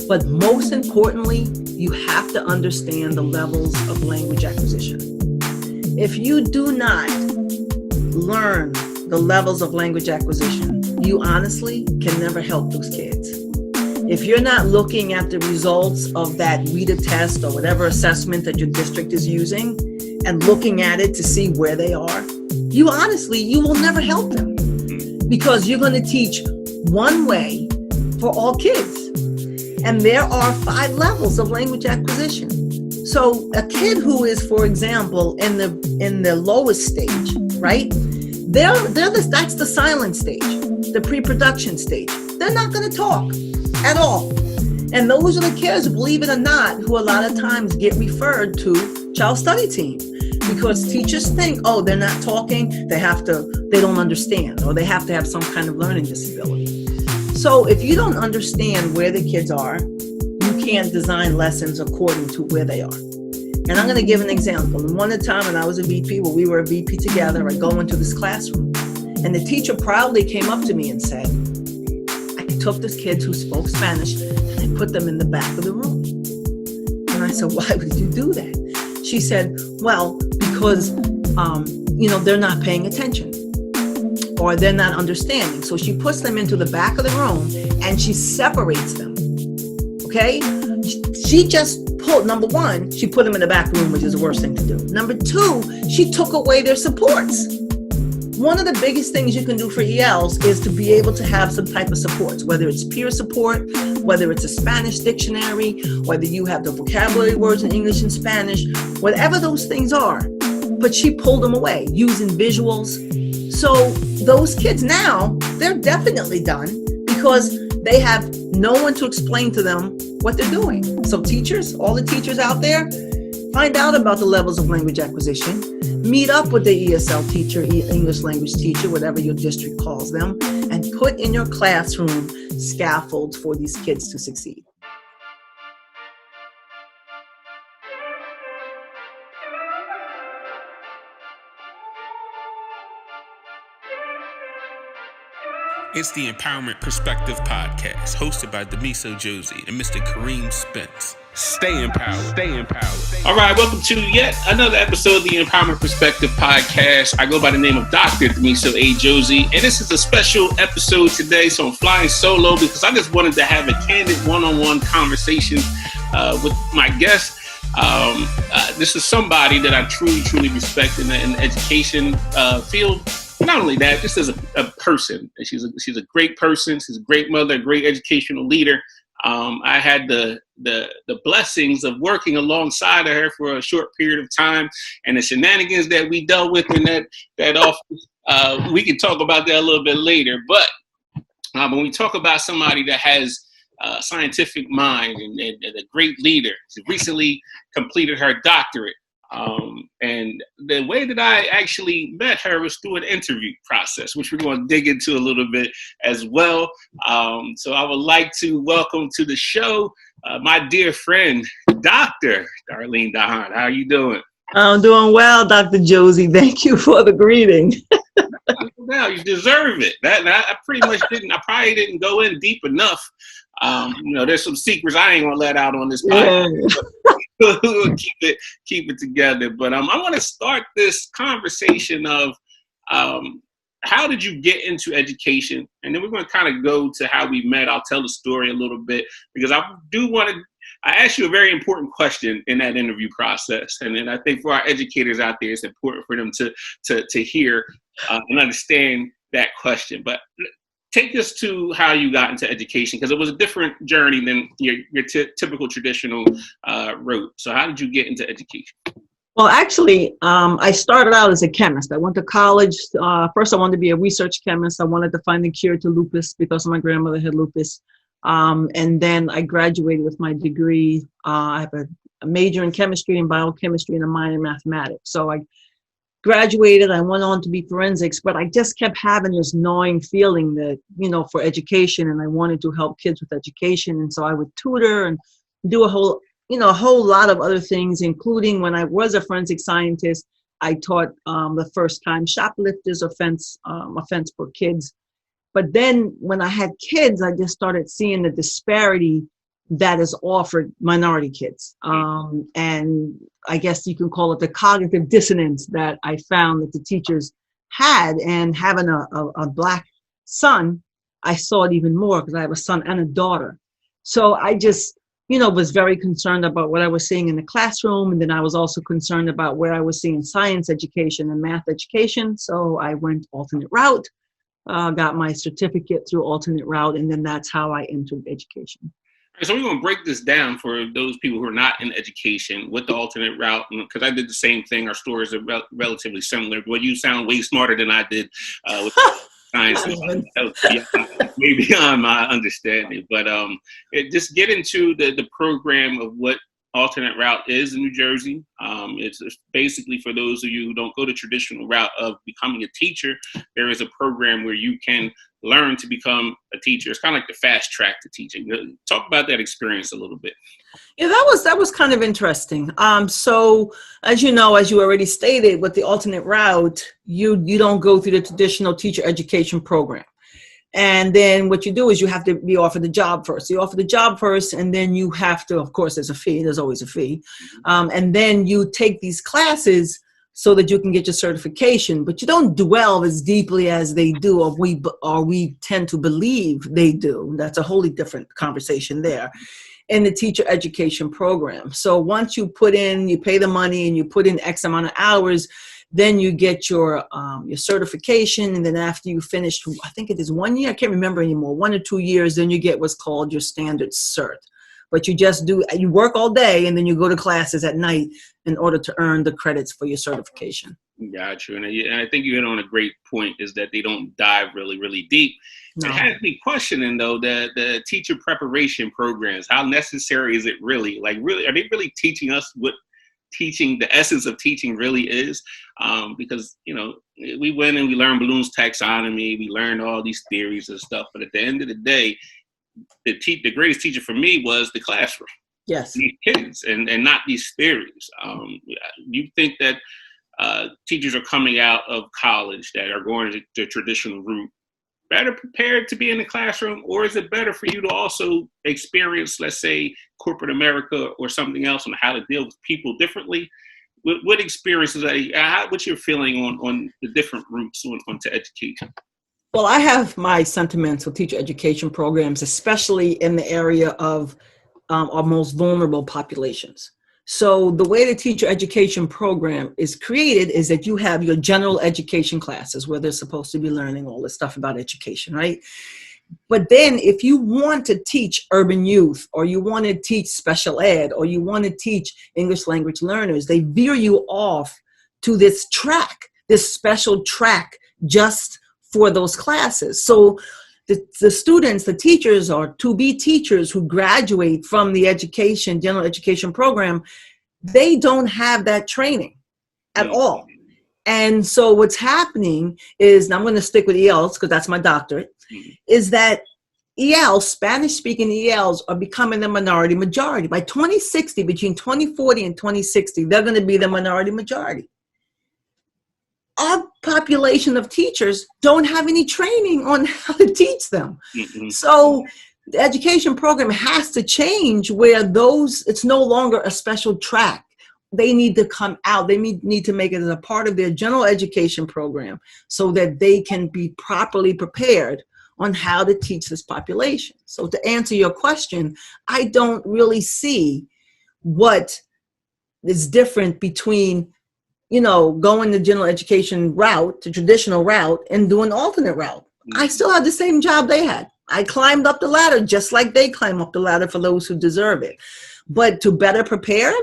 But most importantly, you have to understand the levels of language acquisition. If you do not learn the levels of language acquisition, you honestly can never help those kids. If you're not looking at the results of that reader test or whatever assessment that your district is using and looking at it to see where they are, you will never help them, because you're going to teach one way for all kids. And there are 5 levels of language acquisition. So a kid who is, for example, in the lowest stage, right? That's the silent stage, the pre-production stage. They're not going to talk at all. And those are the kids, believe it or not, who a lot of times get referred to child study team, because teachers think, oh, they're not talking, they don't understand, or they have to have some kind of learning disability. So if you don't understand where the kids are, you can't design lessons according to where they are. And I'm going to give an example. One time when I was a VP, we were a VP together, I go into this classroom, and the teacher proudly came up to me and said, I took these kids who spoke Spanish and I put them in the back of the room. And I said, why would you do that? She said, well, because, they're not paying attention or they're not understanding. So she puts them into the back of the room and she separates them. Okay? She just number 1, she put them in the back room, which is the worst thing to do. Number 2, she took away their supports. One of the biggest things you can do for ELs is to be able to have some type of supports, whether it's peer support, whether it's a Spanish dictionary, whether you have the vocabulary words in English and Spanish, whatever those things are. But she pulled them away using visuals. So those kids now, they're definitely done because they have no one to explain to them what they're doing. So teachers, all the teachers out there, find out about the levels of language acquisition, meet up with the ESL teacher, English language teacher, whatever your district calls them, and put in your classroom scaffolds for these kids to succeed. It's the Empowerment Perspective Podcast, hosted by Demiso Josie and Mr. Kareem Spence. Stay empowered. Stay empowered. All right, welcome to yet another episode of the Empowerment Perspective Podcast. I go by the name of Dr. Demiso A. Josie, and this is a special episode today, so I'm flying solo because I just wanted to have a candid one-on-one conversation with my guest. This is somebody that I truly respect in the education field. Not only that, just as a person, she's a great person. She's a great mother, a great educational leader. I had the blessings of working alongside of her for a short period of time, and the shenanigans that we dealt with in that office. We can talk about that a little bit later. But when we talk about somebody that has a scientific mind and a great leader, she recently completed her doctorate. And the way that I actually met her was through an interview process, which we're going to dig into a little bit as well. So I would like to welcome to the show my dear friend, Dr. Darlene Dahan. How are you doing? I'm doing well, Dr. Josie. Thank you for the greeting. Now you deserve it. I pretty much didn't. I probably didn't go in deep enough. There's some secrets I ain't gonna let out on this podcast. Yeah. We'll keep it together. But I want to start this conversation of how did you get into education, and then we're going to kind of go to how we met. I'll tell the story a little bit because I asked you a very important question in that interview process, and then I think for our educators out there, it's important for them to hear and understand that question. But take us to how you got into education, because it was a different journey than your typical traditional route. So how did you get into education? Well, actually, I started out as a chemist. I went to college. First, I wanted to be a research chemist. I wanted to find the cure to lupus because my grandmother had lupus. And then I graduated with my degree. I have a major in chemistry and biochemistry and a minor in mathematics. So I graduated, I went on to be forensics, but I just kept having this gnawing feeling that, for education, and I wanted to help kids with education. And so I would tutor and do a whole lot of other things, including when I was a forensic scientist, I taught the first time shoplifters offense for kids. But then when I had kids, I just started seeing the disparity that is offered minority kids. And I guess you can call it the cognitive dissonance that I found that the teachers had. And having a Black son, I saw it even more because I have a son and a daughter. So I just, was very concerned about what I was seeing in the classroom. And then I was also concerned about where I was seeing science education and math education. So I went alternate route, got my certificate through alternate route, and then that's how I entered education. So we're going to break this down for those people who are not in education with the alternate route, because I did the same thing. Our stories are relatively similar. But you sound way smarter than I did with science. Way beyond my understanding. But just get into the program of what alternate route is in New Jersey. It's basically for those of you who don't go the traditional route of becoming a teacher. There is a program where you can learn to become a teacher. It's kind of like the fast track to teaching. Talk about that experience a little bit. Yeah, that was kind of interesting. So as you already stated, with the alternate route, you don't go through the traditional teacher education program. And then what you do is you have to be offered the job first. You offer the job first, and then you have to, of course, there's a fee. There's always a fee. And then you take these classes so that you can get your certification. But you don't dwell as deeply as they do, or we tend to believe they do. That's a wholly different conversation there in the teacher education program. So once you pay the money and you put in X amount of hours, then you get your certification. And then after you finish, I think it is 1 year, I can't remember anymore, 1 or 2 years, then you get what's called your standard cert. But you work all day and then you go to classes at night in order to earn the credits for your certification. Got you. And I think you hit on a great point, is that they don't dive really, really deep. No. It has me questioning, though, the teacher preparation programs. How necessary is it really? Like, really, are they really teaching us what teaching, the essence of teaching really is? Because, we went and we learned Bloom's taxonomy. We learned all these theories and stuff. But at the end of the day, the greatest teacher for me was the classroom. Yes. These kids and not these theories. You think that teachers are coming out of college that are going to the traditional route better prepared to be in the classroom, or is it better for you to also experience, let's say, corporate America or something else on how to deal with people differently? What experiences what's your feeling on the different routes onto education? Well, I have my sentiments with teacher education programs, especially in the area of our most vulnerable populations. So the way the teacher education program is created is that you have your general education classes where they're supposed to be learning all this stuff about education, right? But then if you want to teach urban youth, or you want to teach special ed, or you want to teach English language learners, they veer you off to this track, this special track just for those classes. So the students, the teachers, or to-be teachers who graduate from the general education program, they don't have that training at all. And so what's happening is, and I'm going to stick with ELs because that's my doctorate, is that Spanish-speaking ELs are becoming the minority majority. By 2060, between 2040 and 2060, they're going to be the minority majority. Our population of teachers don't have any training on how to teach them. Mm-hmm. So the education program has to change where it's no longer a special track. They need to come out. They need to make it as a part of their general education program so that they can be properly prepared on how to teach this population. So to answer your question, I don't really see what is different between going the general education route, the traditional route, and doing alternate route. I still had the same job they had. I climbed up the ladder just like they climb up the ladder for those who deserve it. But to better prepare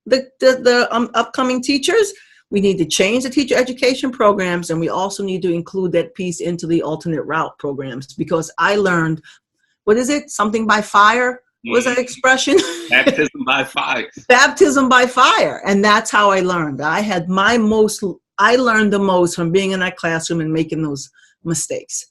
the upcoming teachers, we need to change the teacher education programs, and we also need to include that piece into the alternate route programs, because I learned, what is it? Something by fire? What was that expression? Baptism by fire. Baptism by fire. And that's how I learned. I learned the most from being in that classroom and making those mistakes.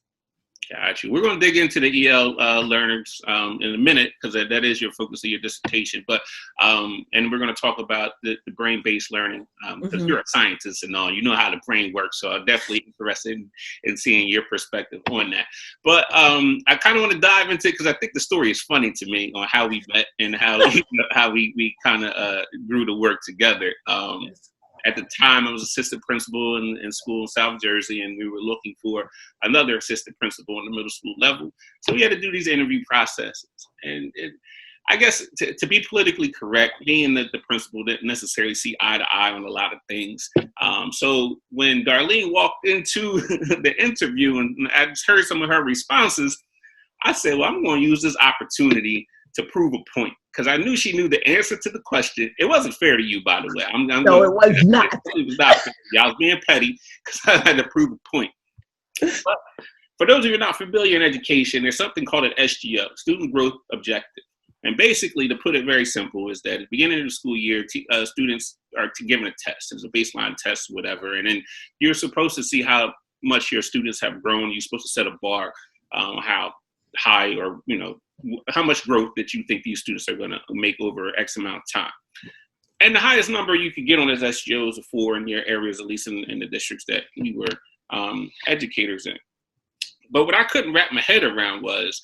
Got you. We're going to dig into the EL learners in a minute, because that is your focus of your dissertation. But and we're going to talk about the brain-based learning, because you're a scientist and all. You know how the brain works. So I'm definitely interested in seeing your perspective on that. But I kind of want to dive into it because I think the story is funny to me on how we met and how how we kind of grew to work together. At the time, I was assistant principal in school in South Jersey, and we were looking for another assistant principal on the middle school level. So we had to do these interview processes. And I guess to be politically correct, me and the principal didn't necessarily see eye to eye on a lot of things. So when Darlene walked into the interview and I just heard some of her responses, I said, well, I'm going to use this opportunity to prove a point, because I knew she knew the answer to the question. It wasn't fair to you, by the way. No, it was not. It was not fair. I was being petty because I had to prove a point. But for those of you who are not familiar in education, there's something called an SGO, Student Growth Objective. And basically, to put it very simple, is that at the beginning of the school year, students are given a test. It's a baseline test, whatever. And then you're supposed to see how much your students have grown. You're supposed to set a bar, how high or, how much growth that you think these students are going to make over X amount of time. And the highest number you could get on this SGO is a 4 in your areas, at least in the districts that you were educators in. But what I couldn't wrap my head around was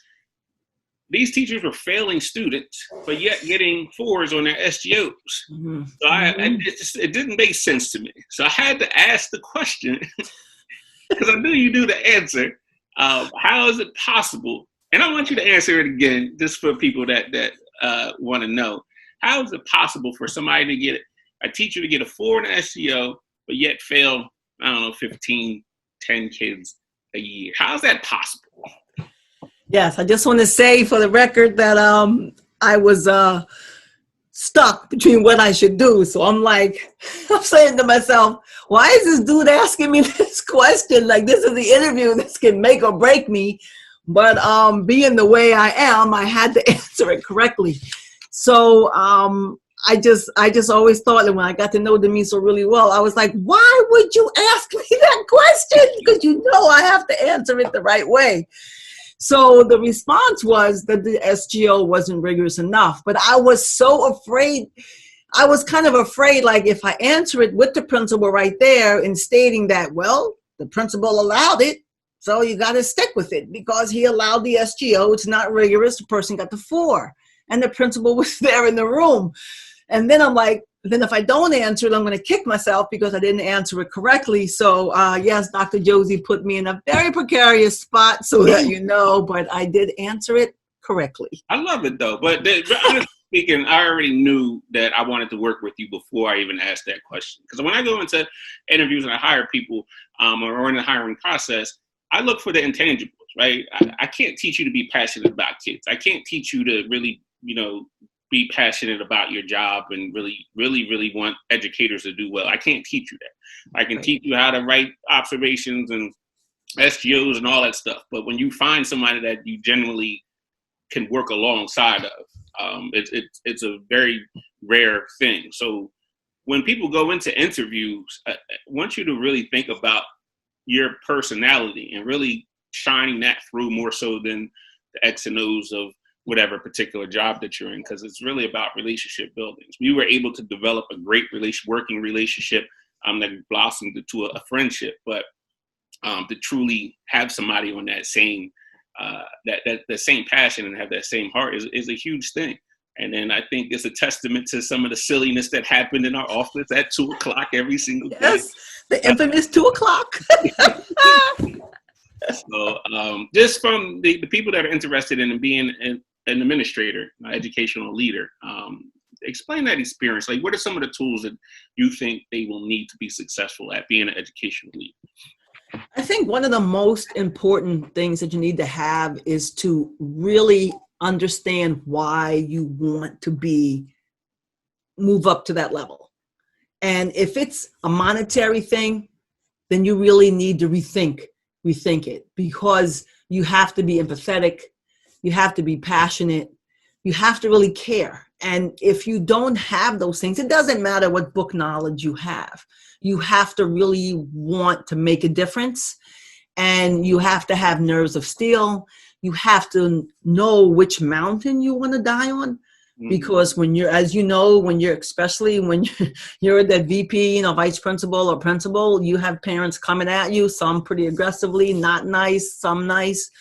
these teachers were failing students, but yet getting 4s on their SGOs. Mm-hmm. So it didn't make sense to me. So I had to ask the question, because I knew you knew the answer. How is it possible? And I want you to answer it again, just for people that want to know. How is it possible for somebody to get a teacher to get a 4 in the SGO, but yet fail, 15, 10 kids a year? How is that possible? Yes, I just want to say for the record that I was stuck between what I should do. So I'm saying to myself, why is this dude asking me this question? Like, this is the interview. This can make or break me. But being the way I am, I had to answer it correctly. So I just always thought that when I got to know Demiso really well, I was like, why would you ask me that question? Because I have to answer it the right way. So the response was that the SGO wasn't rigorous enough. But I was so afraid. I was kind of afraid, like, if I answer it with the principal right there and stating that, well, the principal allowed it, so you got to stick with it because he allowed the SGO. It's not rigorous. The person got the 4. And the principal was there in the room. And then I'm like, then if I don't answer it, I'm going to kick myself because I didn't answer it correctly. So yes, Dr. Josie put me in a very precarious spot so that but I did answer it correctly. I love it though. But honestly speaking, I already knew that I wanted to work with you before I even asked that question. Because when I go into interviews and I hire people or in the hiring process, I look for the intangibles, right? I can't teach you to be passionate about kids. I can't teach you to really, be passionate about your job and really, really, really want educators to do well. I can't teach you that. I can teach you how to write observations and SGOs and all that stuff. But when you find somebody that you genuinely can work alongside of, it's a very rare thing. So when people go into interviews, I want you to really think about your personality and really shining that through more so than the X and O's of whatever particular job that you're in, because it's really about relationship building. We were able to develop a great working relationship that blossomed into a friendship, but to truly have somebody on that same that same passion and have that same heart is a huge thing. And then I think it's a testament to some of the silliness that happened in our office at 2:00 every single day. Yes, the infamous 2:00. So just from the people that are interested in being an administrator, an educational leader, explain that experience. Like, what are some of the tools that you think they will need to be successful at being an educational leader? I think one of the most important things that you need to have is to really understand why you want to move up to that level. And if it's a monetary thing, then you really need to rethink it, because you have to be empathetic, you have to be passionate, you have to really care. And if you don't have those things, it doesn't matter what book knowledge you have to really want to make a difference. And you have to have nerves of steel. You have to know which mountain you want to die on. Because when you're, as you know, especially when you're that VP, vice principal or principal, you have parents coming at you, some pretty aggressively, not nice, some nice.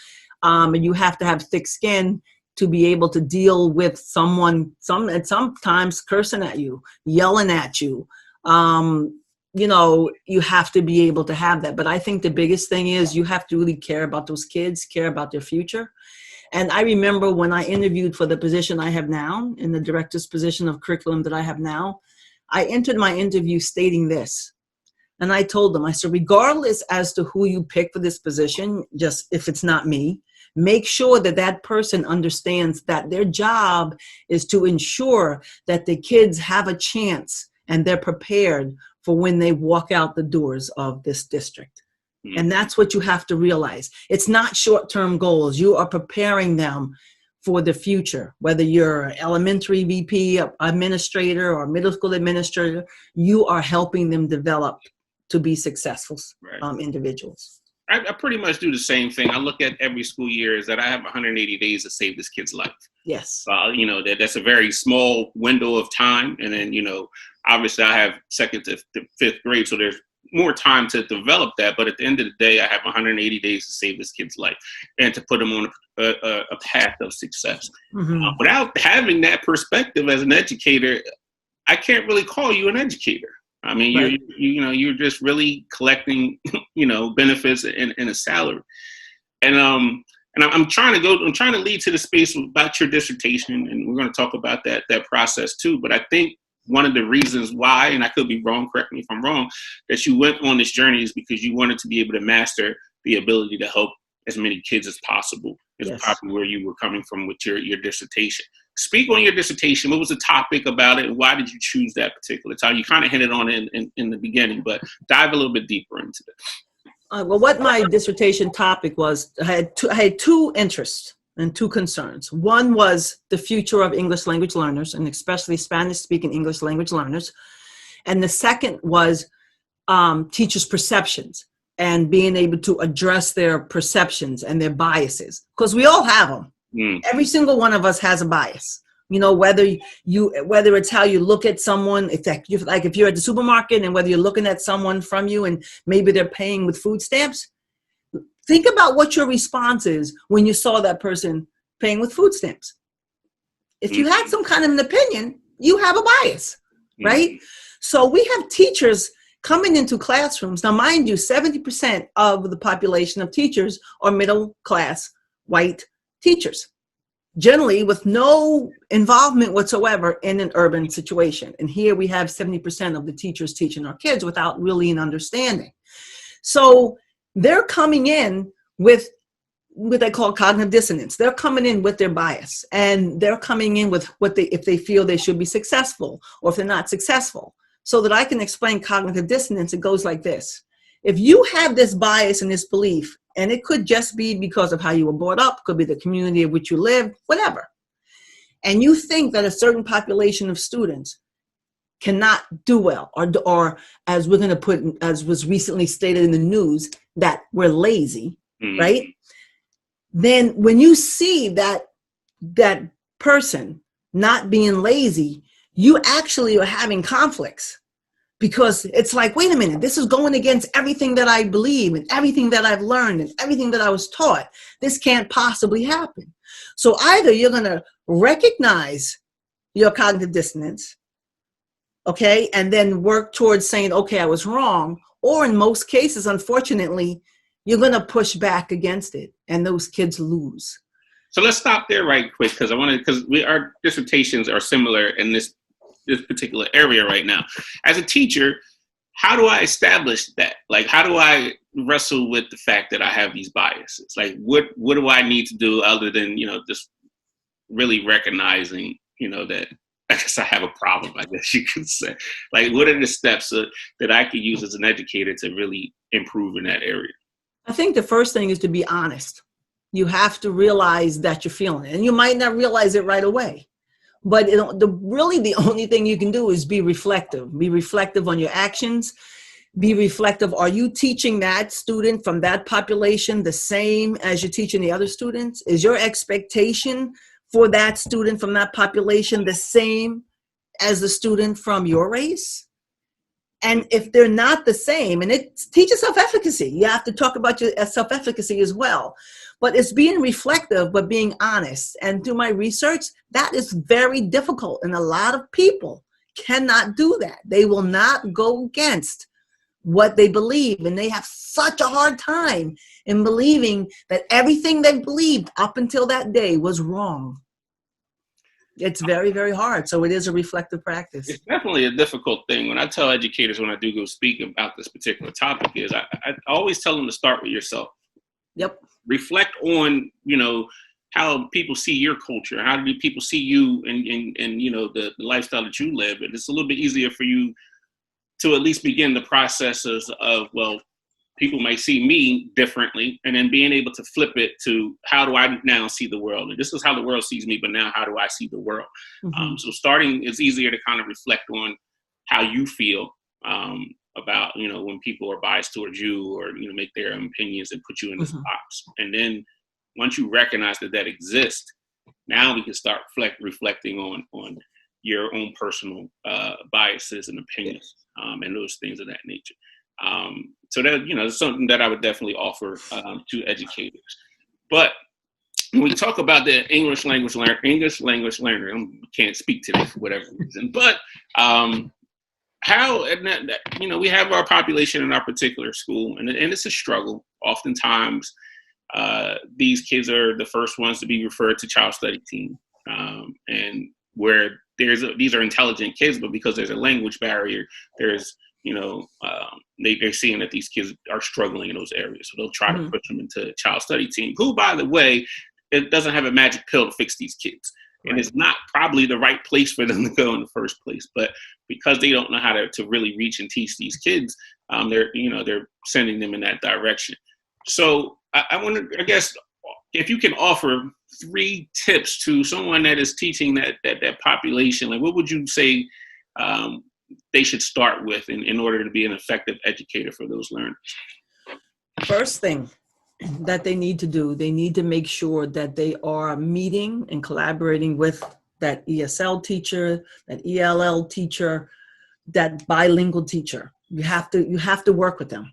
And you have to have thick skin to be able to deal with someone, sometimes cursing at you, yelling at you. You have to be able to have that. But I think the biggest thing is you have to really care about those kids, care about their future. And I remember when I interviewed for the position I have now, in the director's position of curriculum that I have now, I entered my interview stating this. And I told them, I said, regardless as to who you pick for this position, just if it's not me, make sure that that person understands that their job is to ensure that the kids have a chance and they're prepared for when they walk out the doors of this district. And that's what you have to realize. It's not short-term goals. You are preparing them for the future. Whether you're an elementary VP, administrator, or middle school administrator, you are helping them develop to be successful individuals. I pretty much do the same thing. I look at every school year is that I have 180 days to save this kid's life. Yes. That's a very small window of time. And then, obviously I have 2nd to 5th grade, so there's more time to develop that. But at the end of the day, I have 180 days to save this kid's life and to put him on a path of success. Without having that perspective as an educator, I can't really call you an educator. I mean, you're just really collecting, benefits and a salary. And I'm trying to lead to the space about your dissertation, and we're going to talk about that process too. But I think one of the reasons why, and I could be wrong, correct me if I'm wrong, that you went on this journey is because you wanted to be able to master the ability to help as many kids as possible. Is probably where you were coming from with your dissertation. Speak on your dissertation. What was the topic about it, and why did you choose that particular topic? You kind of hinted on it in the beginning, but dive a little bit deeper into it. Well, what my dissertation topic was, I had two interests and two concerns. One was the future of English language learners, and especially Spanish-speaking English language learners. And the second was teachers' perceptions and being able to address their perceptions and their biases, because we all have them. Every single one of us has a bias. Whether it's how you look at someone, if you're at the supermarket and whether you're looking at someone from you and maybe they're paying with food stamps, think about what your response is when you saw that person paying with food stamps. If you had some kind of an opinion, you have a bias, right? So we have teachers coming into classrooms. Now, mind you, 70% of the population of teachers are middle class white teachers, generally with no involvement whatsoever in an urban situation. And here we have 70% of the teachers teaching our kids without really an understanding. So they're coming in with what they call cognitive dissonance. They're coming in with their bias, and they're coming in with if they feel they should be successful or if they're not successful. So that I can explain cognitive dissonance, it goes like this. If you have this bias and this belief, and it could just be because of how you were brought up, could be the community in which you live, whatever, and you think that a certain population of students cannot do well, or as we're going to put, as was recently stated in the news, that we're lazy, right? Then when you see that person not being lazy, you actually are having conflicts, because it's like, wait a minute, this is going against everything that I believe and everything that I've learned and everything that I was taught. This can't possibly happen. So either you're going to recognize your cognitive dissonance, okay, and then work towards saying, okay, I was wrong. Or in most cases, unfortunately, you're going to push back against it, and those kids lose. So let's stop there right quick, because our dissertations are similar in this particular area right now. As a teacher, how do I establish that? Like, how do I wrestle with the fact that I have these biases? Like, what do I need to do other than, just really recognizing, that I guess I have a problem, I guess you could say. Like, what are the steps that I could use as an educator to really improve in that area? I think the first thing is to be honest. You have to realize that you're feeling it, and you might not realize it right away. But really the only thing you can do is be reflective. Be reflective on your actions. be reflective. Are you teaching that student from that population the same as you're teaching the other students? Is your expectation for that student from that population the same as the student from your race? And if they're not the same, and it teaches self-efficacy, you have to talk about your self-efficacy as well. But it's being reflective, but being honest. And through my research, that is very difficult. And a lot of people cannot do that. They will not go against what they believe. And they have such a hard time in believing that everything they believed up until that day was wrong. It's very, very hard. So it is a reflective practice. It's definitely a difficult thing. When I tell educators, when I do go speak about this particular topic, is I always tell them to start with yourself. Yep. Reflect on, how people see your culture. How do people see you and the lifestyle that you live? And it's a little bit easier for you to at least begin the processes of, well, people might see me differently, and then being able to flip it to how do I now see the world? And this is how the world sees me, but now how do I see the world? Mm-hmm. So starting, it's easier to kind of reflect on how you feel about, when people are biased towards you or, make their opinions and put you in this Mm-hmm. box. And then once you recognize that exists, now we can start reflecting on your own personal biases and opinions and those things of that nature. So that, is something that I would definitely offer to educators. But when we talk about the English language learner, I can't speak today for whatever reason, but we have our population in our particular school, and it's a struggle. Oftentimes, these kids are the first ones to be referred to child study team, and where these are intelligent kids, but because there's a language barrier, there's they're seeing that these kids are struggling in those areas. So they'll try to push them into child study team, who, by the way, it doesn't have a magic pill to fix these kids. Right. And it's not probably the right place for them to go in the first place. But because they don't know how to really reach and teach these kids, they're sending them in that direction. So I wonder, I guess, if you can offer 3 tips to someone that is teaching that population, like what would you say they should start with in order to be an effective educator for those learners? First thing that they need to do, they need to make sure that they are meeting and collaborating with that ESL teacher, that ELL teacher, that bilingual teacher. You have to work with them.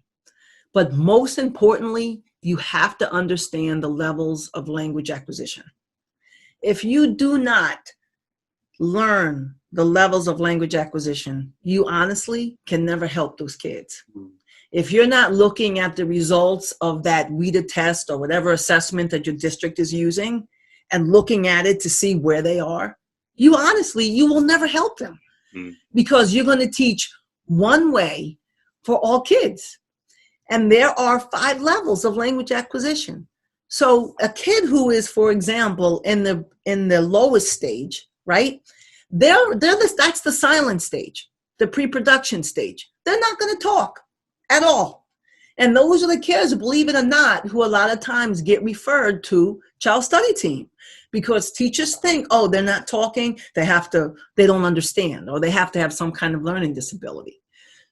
But most importantly, you have to understand the levels of language acquisition. If you do not learn the levels of language acquisition, you honestly can never help those kids. If you're not looking at the results of that WIDA test or whatever assessment that your district is using and looking at it to see where they are, you will never help them because you're going to teach one way for all kids. And there are 5 levels of language acquisition. So a kid who is, for example, in the lowest stage, right? That's the silent stage, the pre-production stage. They're not going to talk at all. And those are the kids, believe it or not, who a lot of times get referred to child study team because teachers think, oh, they're not talking, they don't understand, or they have to have some kind of learning disability.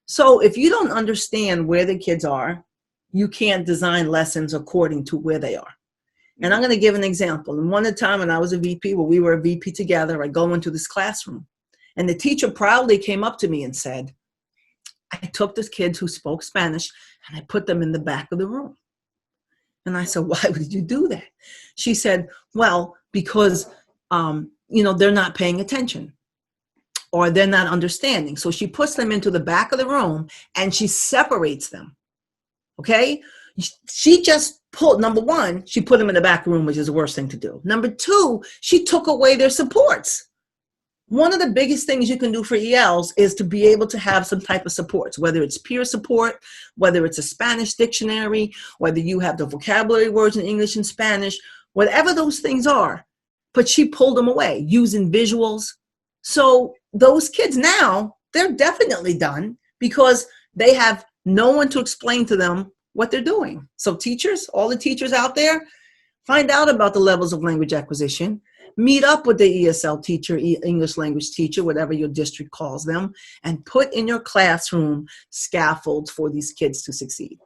So if you don't understand where the kids are, you can't design lessons according to where they are. And I'm going to give an example. And one time when I was a VP, we were a VP together, I go into this classroom and the teacher proudly came up to me and said, I took the kids who spoke Spanish and I put them in the back of the room. And I said, why would you do that? She said, well, because, they're not paying attention or they're not understanding. So she puts them into the back of the room and she separates them. Okay. She just number 1, she put them in the back room, which is the worst thing to do. Number 2, she took away their supports. One of the biggest things you can do for ELs is to be able to have some type of supports, whether it's peer support, whether it's a Spanish dictionary, whether you have the vocabulary words in English and Spanish, whatever those things are. But she pulled them away using visuals. So those kids now, they're definitely done because they have no one to explain to them what they're doing. So teachers, all the teachers out there, find out about the levels of language acquisition Meet up with the ESL teacher, English language teacher, whatever your district calls them, and put in your classroom scaffolds for these kids to succeed.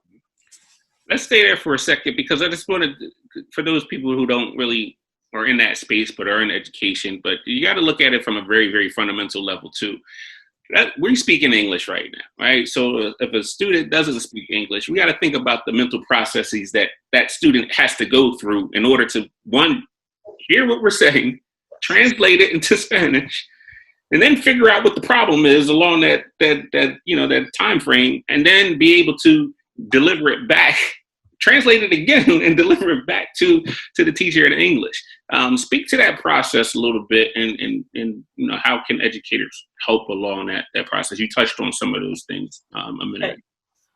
Let's stay there for a second, because I just wanted, for those people who don't really are in that space but are in education, but you got to look at it from a very, very fundamental level too. We're speaking English right now, right? So if a student doesn't speak English, we got to think about the mental processes that that student has to go through in order to, one, hear what we're saying, translate it into Spanish, and then figure out what the problem is along that time frame, and then be able to deliver it back, translate it again, and deliver it back to the teacher in English. Speak to that process a little bit, and how can educators help along that process? You touched on some of those things a minute ago.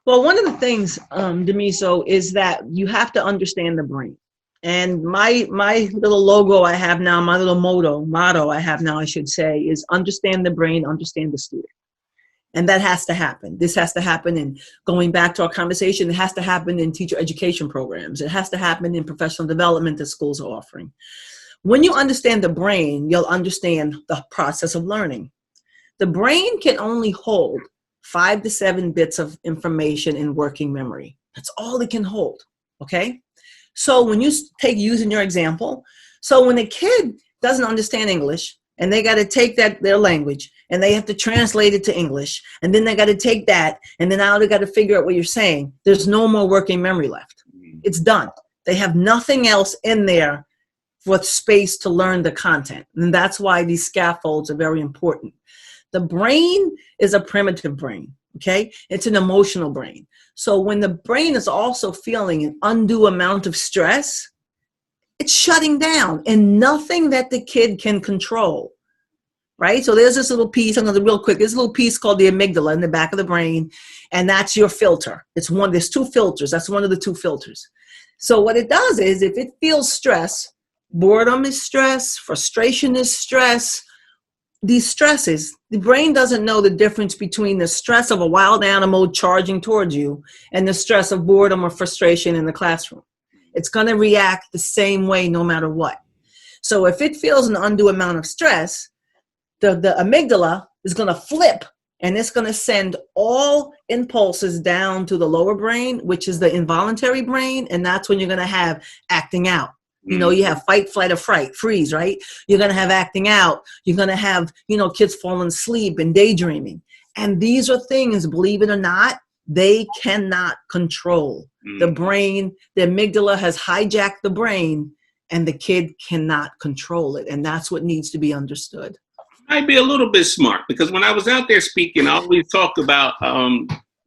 Well, one of the things, Demiso, is that you have to understand the brain. And my little logo I have now, my little motto I have now, I should say, is understand the brain, understand the student. And that has to happen. This has to happen in, going back to our conversation, it has to happen in teacher education programs. It has to happen in professional development that schools are offering. When you understand the brain, you'll understand the process of learning. The brain can only hold 5 to 7 bits of information in working memory. That's all it can hold, okay? So when you using your example, so when a kid doesn't understand English, and they got to take their language, and they have to translate it to English, and then they got to take that, and then now they got to figure out what you're saying. There's no more working memory left. It's done. They have nothing else in there for space to learn the content. And that's why these scaffolds are very important. The brain is a primitive brain, okay? It's an emotional brain. So when the brain is also feeling an undue amount of stress, it's shutting down, and nothing that the kid can control, right? So there's this little piece, I'm going to real quick, there's a little piece called the amygdala in the back of the brain, and that's your filter. There's 2 filters. That's one of the 2 filters. So what it does is, if it feels stress, boredom is stress, frustration is stress, these stresses, the brain doesn't know the difference between the stress of a wild animal charging towards you and the stress of boredom or frustration in the classroom. It's going to react the same way no matter what. So if it feels an undue amount of stress, the amygdala is going to flip, and it's going to send all impulses down to the lower brain, which is the involuntary brain, and that's when you're going to have acting out. You have fight, flight, or fright, freeze, right? You're going to have acting out. You're going to have, kids falling asleep and daydreaming. And these are things, believe it or not, they cannot control. The brain, the amygdala has hijacked the brain, and the kid cannot control it. And that's what needs to be understood. I'd be a little bit smart, because when I was out there speaking, I always talk about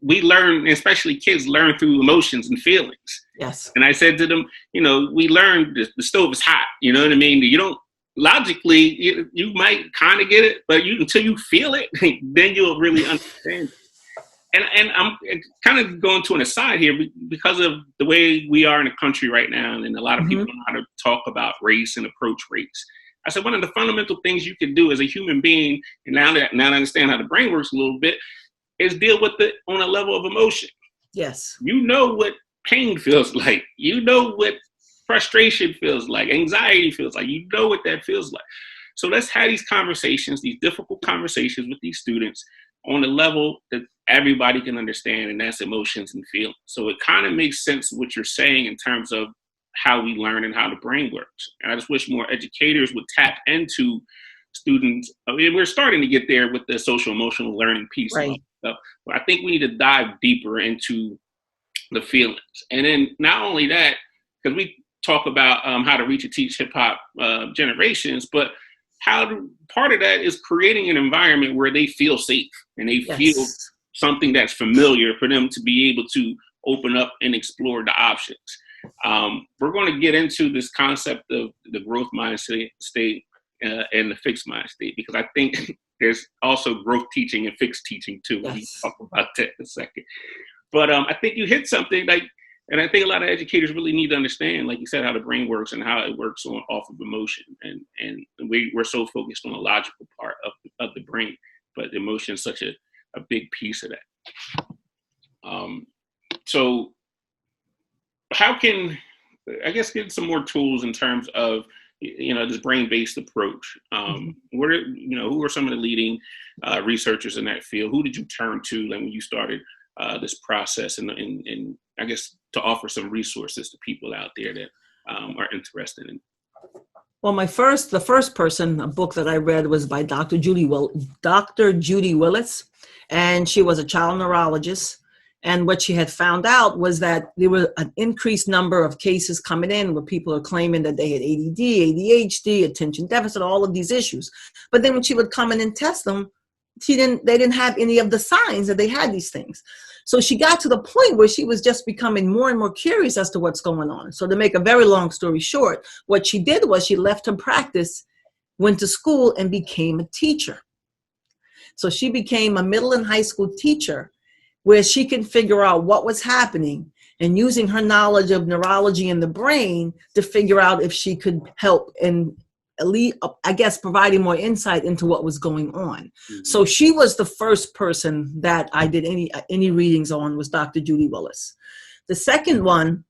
we learn, especially kids learn through emotions and feelings. Yes. And I said to them, we learned the stove is hot. You know what I mean? You don't, logically, you might kind of get it, but until you feel it, then you'll really understand it. And I'm kind of going to an aside here, because of the way we are in the country right now, and a lot of people know how to talk about race and approach race. I said, one of the fundamental things you can do as a human being, and now I understand how the brain works a little bit, is deal with it on a level of emotion. Yes. You know what pain feels like. You know what frustration feels like. Anxiety feels like. You know what that feels like. So let's have these conversations, these difficult conversations with these students on a level that everybody can understand, and that's emotions and feelings. So it kind of makes sense what you're saying in terms of how we learn and how the brain works. And I just wish more educators would tap into students. I mean, we're starting to get there with the social emotional learning piece. Right. But I think we need to dive deeper into the feelings. And then not only that, because we talk about how to reach and teach hip hop generations, but part of that is creating an environment where they feel safe and they feel something that's familiar for them to be able to open up and explore the options. We're going to get into this concept of the growth mind state and the fixed mind state, because I think there's also growth teaching and fixed teaching too. We'll talk about that in a second. But I think you hit something and I think a lot of educators really need to understand, like you said, how the brain works and how it works off of emotion. And we're so focused on the logical part of the brain, but emotion is such a big piece of that. So how can, I guess, get some more tools in terms of this brain-based approach. Who are some of the leading researchers in that field? Who did you turn to when you started this process, and I guess to offer some resources to people out there that are interested in? Well, the first person, a book that I read was by Dr. Judy Willis, and she was a child neurologist. And what she had found out was that there were an increased number of cases coming in where people are claiming that they had ADD, ADHD, attention deficit, all of these issues. But then when she would come in and test them, they didn't have any of the signs that they had these things. So she got to the point where she was just becoming more and more curious as to what's going on. So to make a very long story short, what she did was she left her practice, went to school, and became a teacher. So she became a middle and high school teacher where she can figure out what was happening and using her knowledge of neurology in the brain to figure out if she could help and at least, I guess, providing more insight into what was going on. Mm-hmm. So she was the first person that I did any readings on, was Dr. Judy Willis. The second one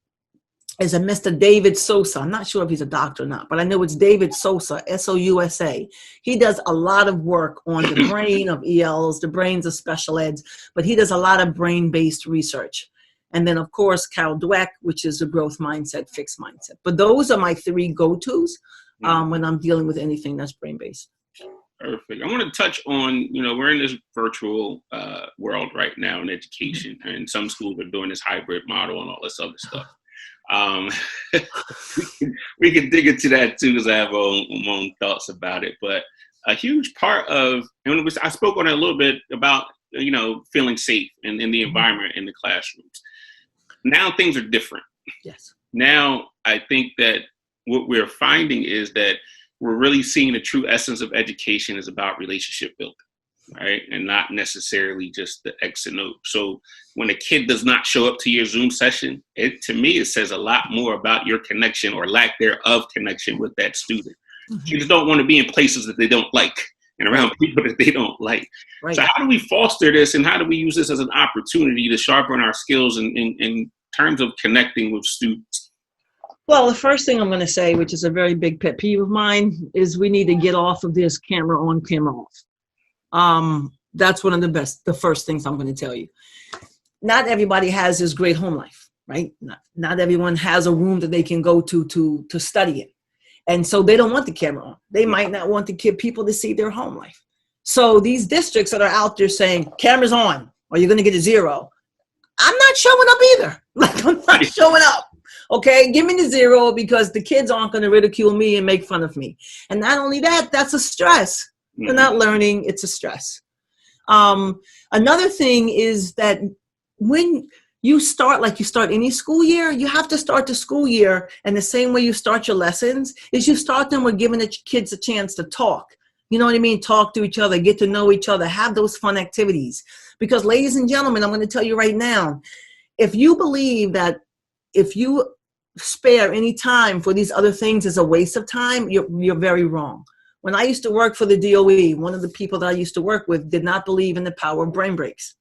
is a Mr. David Sousa. I'm not sure if he's a doctor or not, but I know it's David Sousa, S-O-U-S-A. He does a lot of work on the brain of ELs, the brains of special eds, but he does a lot of brain-based research. And then, of course, Carol Dweck, which is the growth mindset, fixed mindset. But those are my three go-tos when I'm dealing with anything that's brain-based. Perfect. I want to touch on, we're in this virtual world right now in education, and some schools are doing this hybrid model and all this other stuff. We can dig into that too, because I have my own thoughts about it. But a huge part of, and I spoke on it a little bit about, feeling safe in the environment in the classrooms. Now things are different. Yes. Now I think that what we're finding is that we're really seeing the true essence of education is about relationship building, right? And not necessarily just the X and O. So when a kid does not show up to your Zoom session, to me, it says a lot more about your connection or lack thereof connection with that student. Mm-hmm. Kids don't want to be in places that they don't like and around people that they don't like. Right. So how do we foster this, and how do we use this as an opportunity to sharpen our skills in terms of connecting with students? The first thing I'm going to say, which is a very big pet peeve of mine, is we need to get off of this camera on, camera off. That's one of the first things I'm going to tell you. Not everybody has this great home life, right? Not everyone has a room that they can go to study in. And so they don't want the camera on. They might not want people to see their home life. So these districts that are out there saying, cameras on, or you're going to get a 0. I'm not showing up either. I'm not showing up. Okay, give me the 0, because the kids aren't going to ridicule me and make fun of me. And not only that, that's a stress. They're not learning, it's a stress. Another thing is that when you start any school year, you have to start the school year, and the same way you start your lessons is you start them with giving the kids a chance to talk. You know what I mean? Talk to each other, get to know each other, have those fun activities. Because ladies and gentlemen, I'm going to tell you right now, if you believe that if you spare any time for these other things is a waste of time, you're very wrong. When I used to work for the DOE, one of the people that I used to work with did not believe in the power of brain breaks.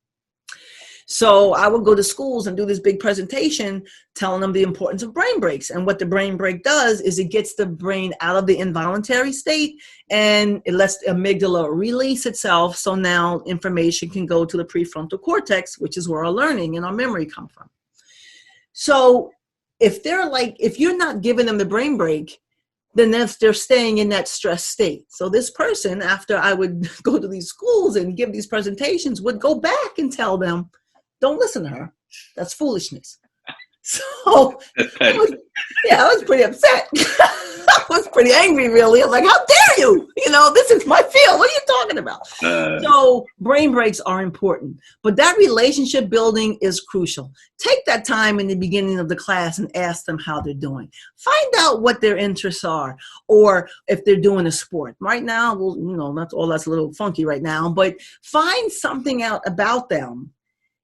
So I would go to schools and do this big presentation telling them the importance of brain breaks. And what the brain break does is it gets the brain out of the involuntary state, and it lets the amygdala release itself. So now information can go to the prefrontal cortex, which is where our learning and our memory come from. So if you're not giving them the brain break, then they're staying in that stress state. So this person, after I would go to these schools and give these presentations, would go back and tell them, don't listen to her. That's foolishness. So I was pretty upset. I was pretty angry, really. I was like, how dare you? This is my field. What are you talking about? So brain breaks are important. But that relationship building is crucial. Take that time in the beginning of the class and ask them how they're doing. Find out what their interests are, or if they're doing a sport. Right now, that's a little funky right now, but find something out about them.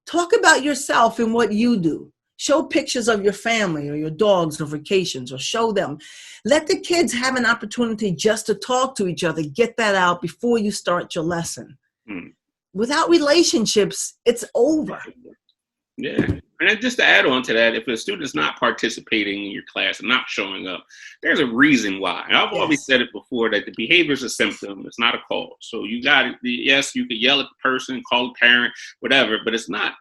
Talk about yourself and what you do. Show pictures of your family or your dogs or vacations, or show them. Let the kids have an opportunity just to talk to each other. Get that out before you start your lesson. Without relationships, it's over. Yeah. And then just to add on to that, if a student's not participating in your class and not showing up, there's a reason why. And I've always said it before that the behavior is a symptom. It's not a cause. So you got it. Yes, you could yell at the person, call the parent, whatever, but it's not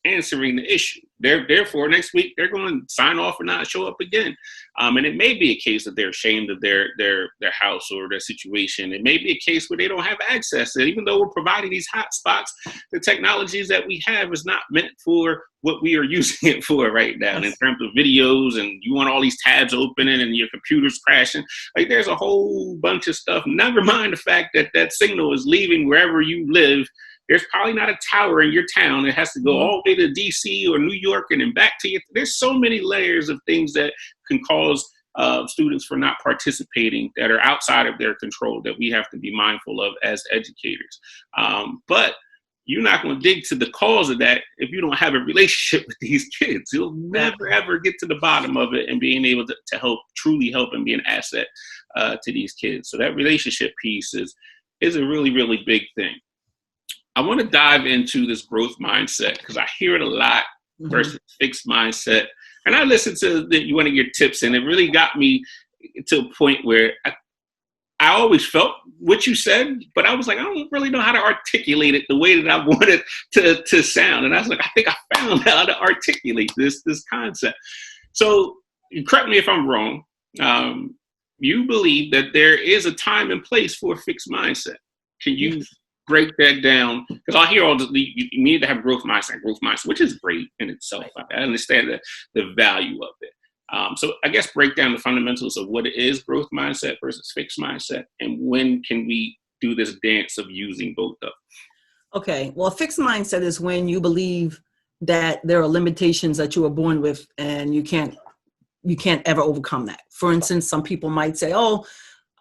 answering the issue. Therefore, next week, they're going to sign off and not show up again. And it may be a case that they're ashamed of their house or their situation. It may be a case where they don't have access. And even though we're providing these hotspots, the technologies that we have is not meant for what we are using it for right now. And in terms of videos, and you want all these tabs opening and your computer's crashing, like there's a whole bunch of stuff. Never mind the fact that that signal is leaving wherever you live. There's probably not a tower in your town. It has to go all the way to DC or New York and then back to you. There's so many layers of things that can cause students for not participating that are outside of their control that we have to be mindful of as educators. But you're not going to dig to the cause of that if you don't have a relationship with these kids. You'll never, ever get to the bottom of it and being able to help, truly help and be an asset to these kids. So that relationship piece is a really, really big thing. I want to dive into this growth mindset because I hear it a lot versus fixed mindset. And I listened to one of your tips, and it really got me to a point where I always felt what you said, but I was like, I don't really know how to articulate it the way that I wanted to sound. And I was like, I think I found how to articulate this concept. So correct me if I'm wrong. You believe that there is a time and place for a fixed mindset. Can you break that down? Because I hear all the, you need to have growth mindset, which is great in itself. I understand the value of it. So I guess break down the fundamentals of what it is growth mindset versus fixed mindset, and when can we do this dance of using both of them? Okay, well, fixed mindset is when you believe that there are limitations that you were born with and you can't ever overcome that. For instance, some people might say, oh,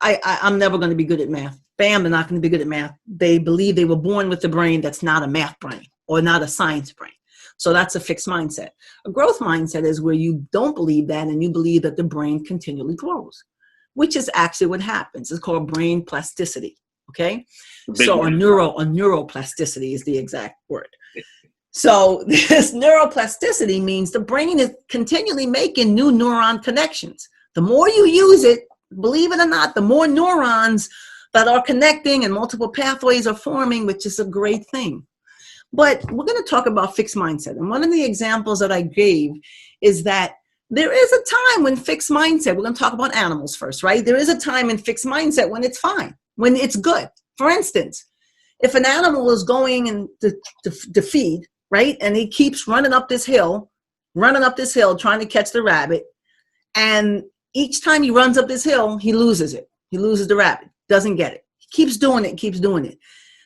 I'm never going to be good at math. Bam, they're not going to be good at math. They believe they were born with a brain that's not a math brain or not a science brain. So that's a fixed mindset. A growth mindset is where you don't believe that and you believe that the brain continually grows, which is actually what happens. It's called brain plasticity. Okay. So a neuroplasticity is the exact word. So this neuroplasticity means the brain is continually making new neuron connections. The more you use it, believe it or not, the more neurons that are connecting and multiple pathways are forming, which is a great thing. But we're going to talk about fixed mindset. And one of the examples that I gave is that there is a time when fixed mindset, we're going to talk about animals first, right? There is a time in fixed mindset when it's fine, when it's good. For instance, if an animal is going to feed, right? And he keeps running up this hill, trying to catch the rabbit. And each time he runs up this hill, he loses it. He loses the rabbit, doesn't get it. He keeps doing it.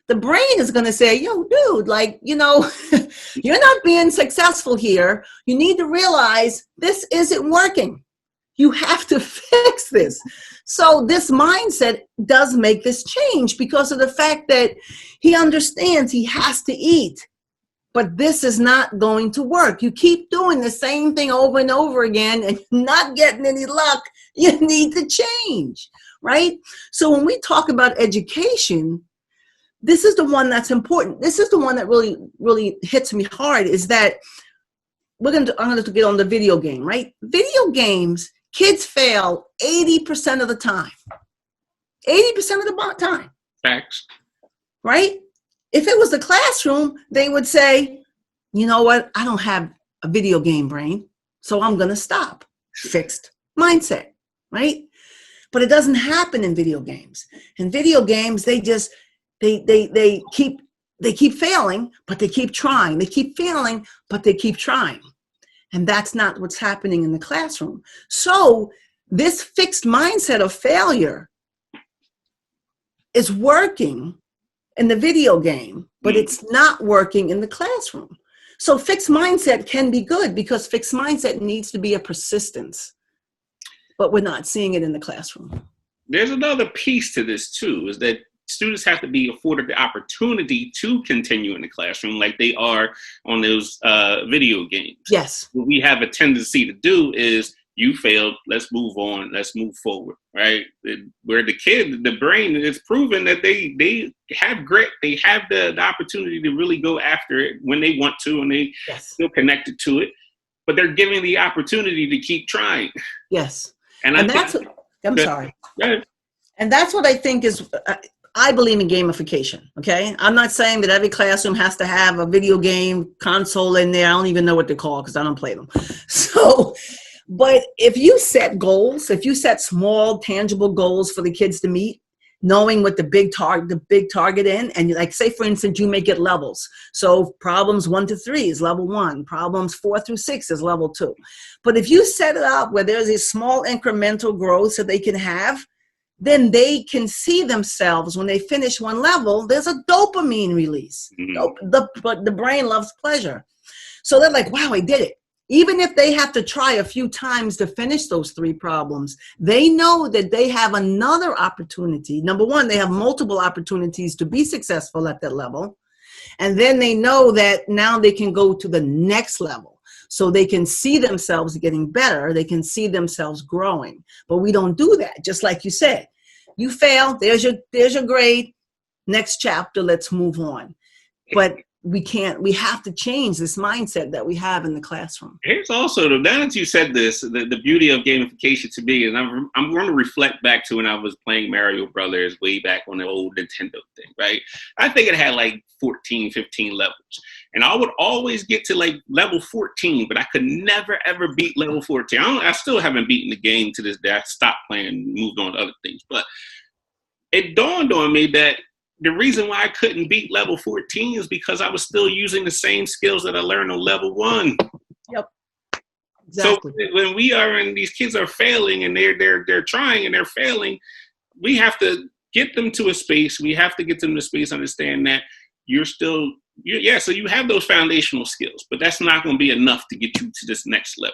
The brain is going to say, yo, dude, like, you're not being successful here. You need to realize this isn't working. You have to fix this. So this mindset does make this change because of the fact that he understands he has to eat. But this is not going to work. You keep doing the same thing over and over again and not getting any luck. You need to change, right? So when we talk about education, this is the one that's important. This is the one that really, really hits me hard, is that I'm going to get on the video game, right? Video games, kids fail 80% of the time. 80% of the time. Facts. Right? If it was the classroom, they would say, you know what? I don't have a video game brain, so I'm going to stop. Fixed mindset, right? But it doesn't happen in video games. In video games, they keep failing, but they keep trying. They keep failing, but they keep trying. And that's not what's happening in the classroom. So this fixed mindset of failure is working in the video game, but it's not working in the classroom. So fixed mindset can be good because fixed mindset needs to be a persistence, but we're not seeing it in the classroom. There's another piece to this too, is that students have to be afforded the opportunity to continue in the classroom like they are on those video games. Yes. What we have a tendency to do is You failed. Let's move on. Let's move forward, right? Where the kid, the brain is proven that they have grit. They have the opportunity to really go after it when they want to, and they feel connected to it. But they're given the opportunity to keep trying. Yes. And that's what I think is, I believe in gamification. Okay. I'm not saying that every classroom has to have a video game console in there. I don't even know what they're called because I don't play them. So, but if you set goals, if you set small, tangible goals for the kids to meet, knowing what the big target in, and like, say, for instance, you make it levels. So problems 1 to 3 is level 1. Problems 4 through 6 is level 2. But if you set it up where there's a small incremental growth that they can have, then they can see themselves when they finish one level, there's a dopamine release. But the brain loves pleasure. So they're like, wow, I did it. Even if they have to try a few times to finish those 3 problems, they know that they have another opportunity. Number one, they have multiple opportunities to be successful at that level. And then they know that now they can go to the next level. So they can see themselves getting better. They can see themselves growing. But we don't do that. Just like you said, you fail, there's your grade. Next chapter, let's move on. But we have to change this mindset that we have in the classroom. Here's also, now that you said this, the beauty of gamification to me, and I'm going to reflect back to when I was playing Mario Brothers way back on the old Nintendo thing, right? I think it had like 14, 15 levels. And I would always get to like level 14, but I could never, ever beat level 14. I still haven't beaten the game to this day. I stopped playing and moved on to other things. But it dawned on me that the reason why I couldn't beat level 14 is because I was still using the same skills that I learned on level 1. Yep. Exactly. So when we are and these kids are failing and they're trying and they're failing, we have to get them to a space. We have to get them to a space, understand that so you have those foundational skills, but that's not going to be enough to get you to this next level.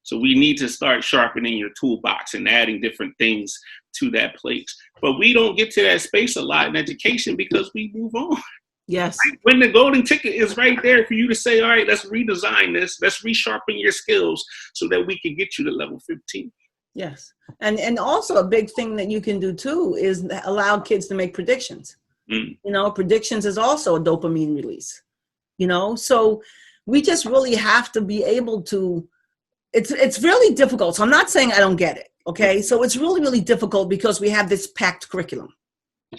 So we need to start sharpening your toolbox and adding different things to that place. But we don't get to that space a lot in education because we move on. Yes. When the golden ticket is right there for you to say, all right, let's redesign this. Let's resharpen your skills so that we can get you to level 15. Yes. And also a big thing that you can do too is allow kids to make predictions. Predictions is also a dopamine release, so we just really have to be able to, it's really difficult. So I'm not saying I don't get it. Okay. So it's really, really difficult because we have this packed curriculum,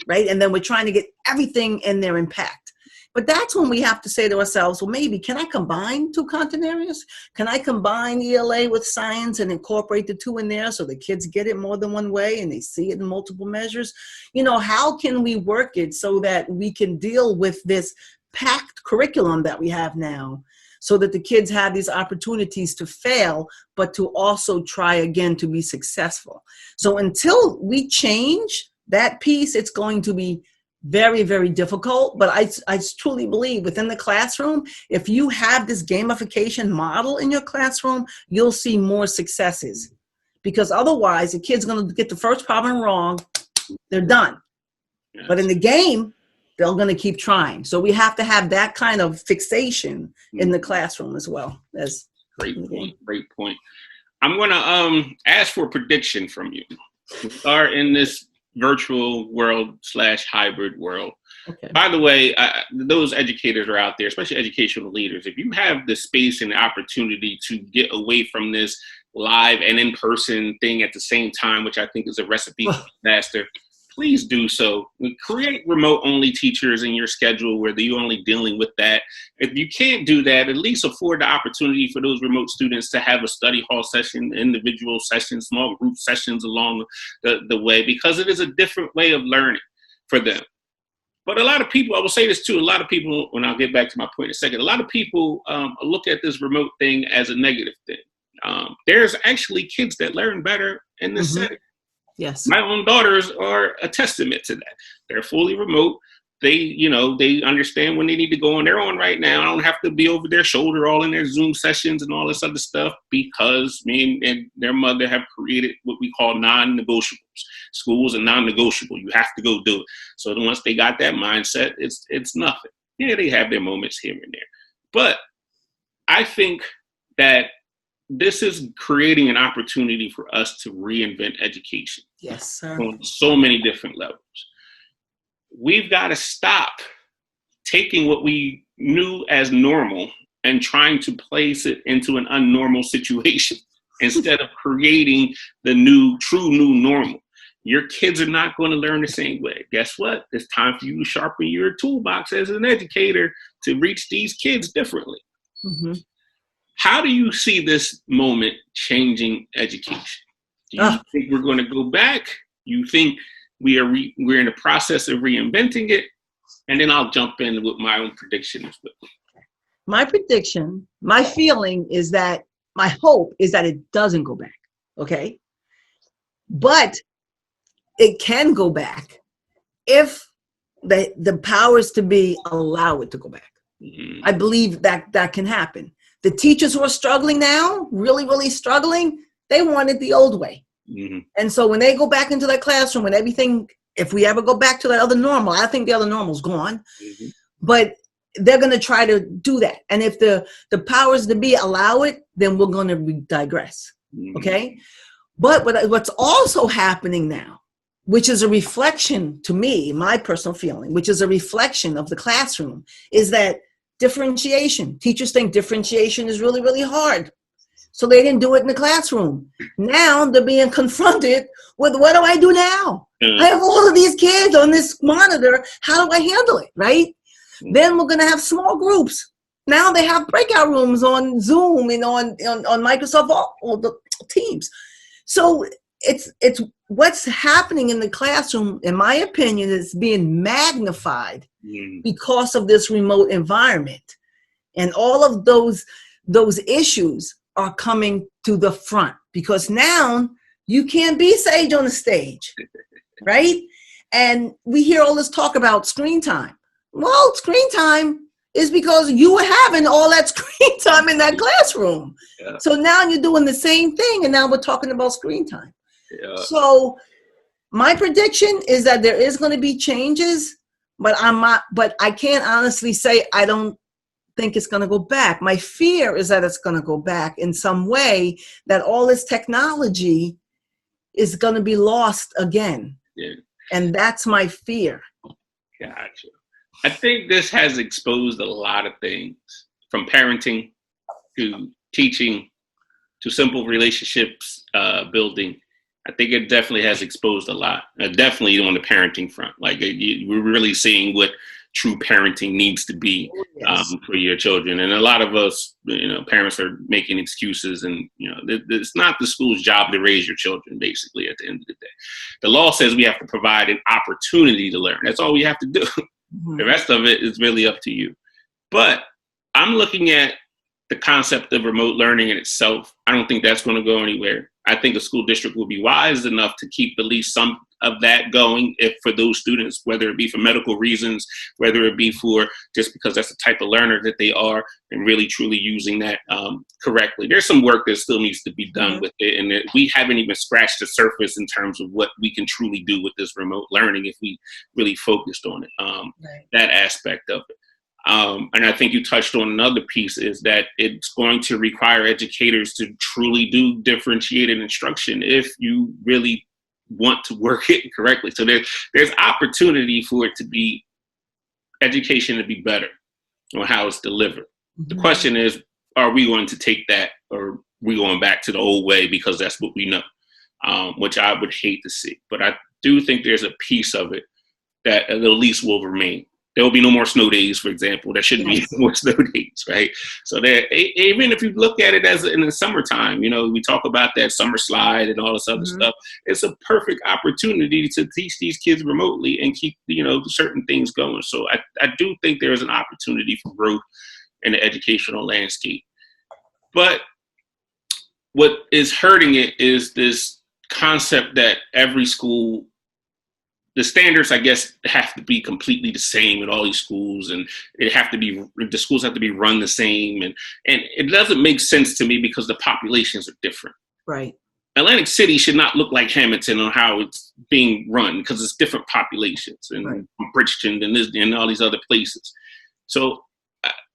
right? And then we're trying to get everything in there and packed. But that's when we have to say to ourselves, well, maybe, can I combine 2 content areas? Can I combine ELA with science and incorporate the 2 in there so the kids get it more than one way and they see it in multiple measures? How can we work it so that we can deal with this packed curriculum that we have now so that the kids have these opportunities to fail, but to also try again to be successful? So until we change that piece, it's going to be very, very difficult. But I truly believe within the classroom, if you have this gamification model in your classroom, you'll see more successes. Because otherwise, the kid's going to get the first problem wrong, they're done. Yes. But in the game, they're going to keep trying. So we have to have that kind of fixation in the classroom as well. Great point. I'm going to ask for a prediction from you. We are in this virtual world / hybrid world. Okay. By the way, those educators are out there, especially educational leaders. If you have the space and the opportunity to get away from this live and in-person thing at the same time, which I think is a recipe for disaster, please do so. Create remote-only teachers in your schedule where you're only dealing with that. If you can't do that, at least afford the opportunity for those remote students to have a study hall session, individual sessions, small group sessions along the way, because it is a different way of learning for them. But a lot of people, I will say this too, a lot of people, when I'll get back to my point in a second, a lot of people look at this remote thing as a negative thing. There's actually kids that learn better in this setting. Yes. My own daughters are a testament to that. They're fully remote. They understand when they need to go on. They're on right now. I don't have to be over their shoulder all in their Zoom sessions and all this other stuff because me and their mother have created what we call non-negotiables. School's a non-negotiable. You have to go do it. So once they got that mindset, it's nothing. Yeah, they have their moments here and there. But I think that this is creating an opportunity for us to reinvent education. Yes, sir. On so many different levels. We've got to stop taking what we knew as normal and trying to place it into an unnormal situation instead of creating the true new normal. Your kids are not going to learn the same way. Guess what? It's time for you to sharpen your toolbox as an educator to reach these kids differently. Mm-hmm. How do you see this moment changing education? Do you think we're going to go back? You think we're in the process of reinventing it? And then I'll jump in with my own prediction as well. My prediction, my feeling is that, my hope is that it doesn't go back, okay? But it can go back if the powers to be allow it to go back. Mm-hmm. I believe that can happen. The teachers who are struggling now, really, really struggling, they want it the old way. Mm-hmm. And so when they go back into their classroom and everything, if we ever go back to that other normal, I think the other normal's gone, mm-hmm. but they're going to try to do that. And if the powers to be allow it, then we're going to digress. Mm-hmm. Okay. But what's also happening now, which is a reflection to me, my personal feeling, which is a reflection of the classroom, is that differentiation. Teachers think differentiation is really, really hard. So they didn't do it in the classroom. Now they're being confronted with, what do I do now? I have all of these kids on this monitor. How do I handle it, right? Then we're going to have small groups. Now they have breakout rooms on Zoom and on Microsoft all the Teams. So it's what's happening in the classroom, in my opinion, is being magnified because of this remote environment. And all of those issues are coming to the front because now you can't be sage on the stage, right? And we hear all this talk about screen time. Well, screen time is because you were having all that screen time in that classroom. Yeah. So now you're doing the same thing, and now we're talking about screen time. Yeah. So my prediction is that there is going to be changes, but I can't honestly say I don't think it's going to go back. My fear is that it's going to go back in some way, that all this technology is going to be lost again. Yeah. And that's my fear. Gotcha. I think this has exposed a lot of things, from parenting to teaching to simple relationships building. I think it definitely has exposed a lot, definitely on the parenting front. Like we're really seeing what true parenting needs to be for your children. And a lot of us, parents are making excuses, and, it's not the school's job to raise your children, basically, at the end of the day. The law says we have to provide an opportunity to learn. That's all we have to do. Mm-hmm. The rest of it is really up to you. But I'm looking at the concept of remote learning in itself. I don't think that's going to go anywhere. I think a school district will be wise enough to keep at least some of that going, if for those students, whether it be for medical reasons, whether it be for just because that's the type of learner that they are, and really truly using that correctly. There's some work that still needs to be done with it, and we haven't even scratched the surface in terms of what we can truly do with this remote learning if we really focused on it, that aspect of it. And I think you touched on another piece, is that it's going to require educators to truly do differentiated instruction if you really want to work it correctly. So there's opportunity for it to be education to be better on how it's delivered. Mm-hmm. The question is, are we going to take that, or are we going back to the old way because that's what we know, which I would hate to see. But I do think there's a piece of it that at least will remain. There will be no more snow days, for example. There shouldn't be more snow days, right? So even if you look at it as in the summertime, we talk about that summer slide and all this other stuff. It's a perfect opportunity to teach these kids remotely and keep, certain things going. So I do think there is an opportunity for growth in the educational landscape. But what is hurting it is this concept that every school, the standards, I guess, have to be completely the same in all these schools, and the schools have to be run the same. And it doesn't make sense to me because the populations are different. Right. Atlantic City should not look like Hamilton on how it's being run, because it's different populations, and Bridgeton and all these other places. So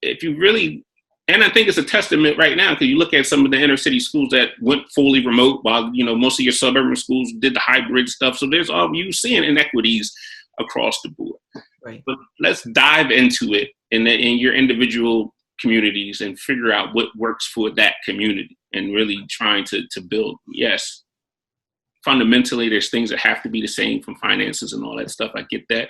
if you really And I think it's a testament right now, because you look at some of the inner city schools that went fully remote, while most of your suburban schools did the hybrid stuff. So there's all you seeing inequities across the board. Right. But let's dive into it in your individual communities and figure out what works for that community, and really trying to build. Yes, fundamentally, there's things that have to be the same, from finances and all that stuff. I get that.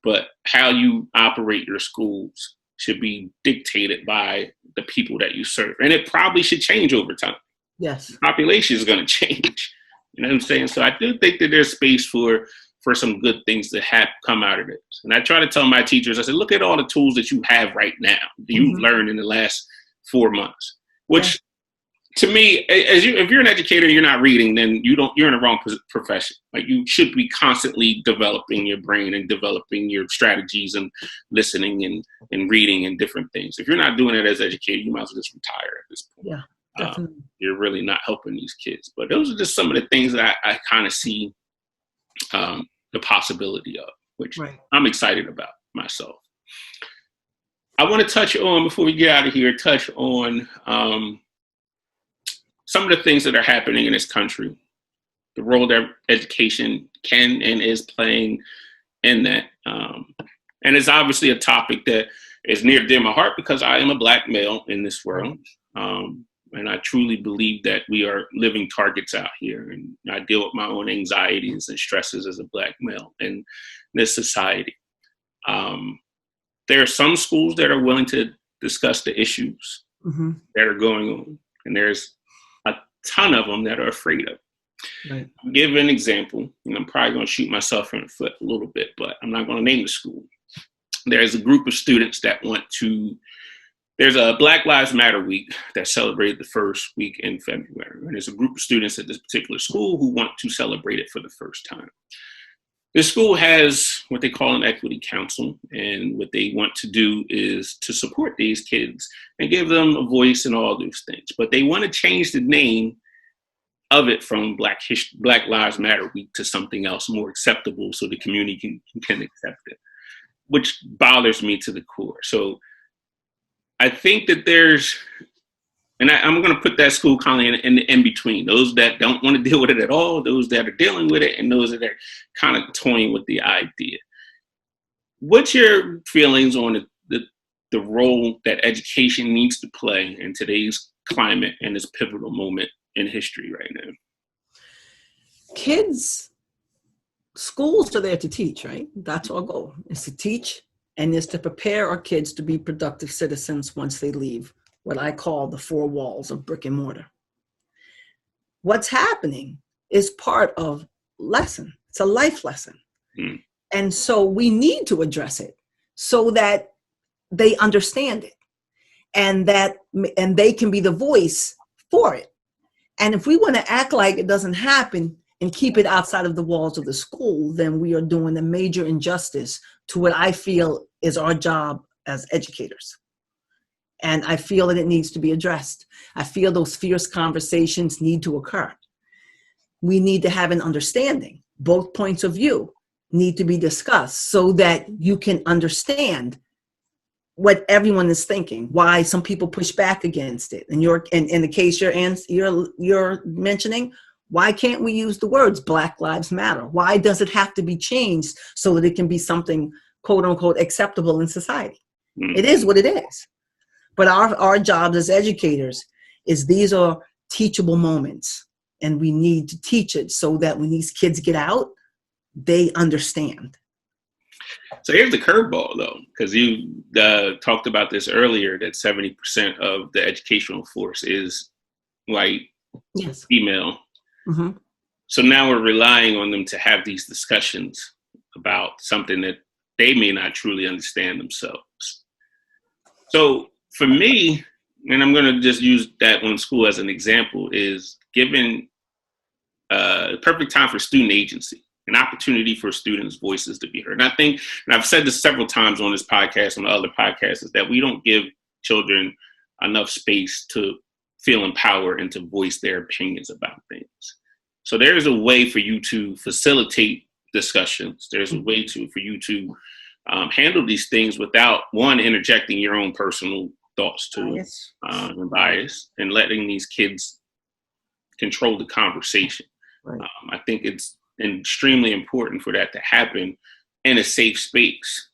But how you operate your schools should be dictated by the people that you serve. And it probably should change over time. Yes. The population is going to change. You know what I'm saying? So I do think that there's space for some good things to have come out of this. And I try to tell my teachers, I said, look at all the tools that you have right now, that you've learned in the last 4 months, which to me, if you're an educator and you're not reading, then you're in the wrong profession. Like, you should be constantly developing your brain and developing your strategies and listening and reading and different things. If you're not doing it as an educator, you might as well just retire at this point. Yeah, definitely. You're really not helping these kids. But those are just some of the things that I kind of see the possibility of, which I'm excited about myself. I want to touch on, before we get out of here, some of the things that are happening in this country, the role that education can and is playing in that. And it's obviously a topic that is near and dear to my heart, because I am a Black male in this world. And I truly believe that we are living targets out here. And I deal with my own anxieties and stresses as a Black male in this society. There are some schools that are willing to discuss the issues that are going on. And there's a ton of them that are afraid of. Right. I'll give an example, and I'm probably going to shoot myself in the foot a little bit, but I'm not going to name the school. There's a group of students that there's a Black Lives Matter week that celebrated the first week in February. And there's a group of students at this particular school who want to celebrate it for the first time. This school has what they call an equity council. And what they want to do is to support these kids and give them a voice and all those things. But they want to change the name of it from Black Lives Matter week to something else more acceptable, so the community can accept it, which bothers me to the core. So I think that I'm going to put that school kind of in between, those that don't want to deal with it at all, those that are dealing with it, and those that are kind of toying with the idea. What's your feelings on the role that education needs to play in today's climate and this pivotal moment in history right now? Schools are there to teach, right? That's our goal, is to teach, and is to prepare our kids to be productive citizens once they leave what I call the 4 walls of brick and mortar. What's happening is part of lesson. It's a life lesson. And so we need to address it so that they understand it, and they can be the voice for it. And if we want to act like it doesn't happen and keep it outside of the walls of the school, then we are doing a major injustice to what I feel is our job as educators. And I feel that it needs to be addressed. I feel those fierce conversations need to occur. We need to have an understanding. Both points of view need to be discussed so that you can understand what everyone is thinking, why some people push back against it. And in the case you're mentioning, why can't we use the words Black Lives Matter? Why does it have to be changed so that it can be something, quote unquote, acceptable in society? It is what it is. But our jobs as educators is these are teachable moments, and we need to teach it so that when these kids get out, they understand. So here's the curveball, though, because you talked about this earlier, that 70% of the educational force is white, female. So now we're relying on them to have these discussions about something that they may not truly understand themselves. So for me, and I'm going to just use that one school as an example, is given the perfect time for student agency, an opportunity for students' voices to be heard. And I think, and I've said this several times on this podcast, on other podcasts, is that we don't give children enough space to feel empowered and to voice their opinions about things. So there's a way for you to facilitate discussions. There's a way for you to handle these things without, one, interjecting your own personal thoughts to it, Bias. and bias, and letting these kids control the conversation. Right. I think it's extremely important for that to happen in a safe space.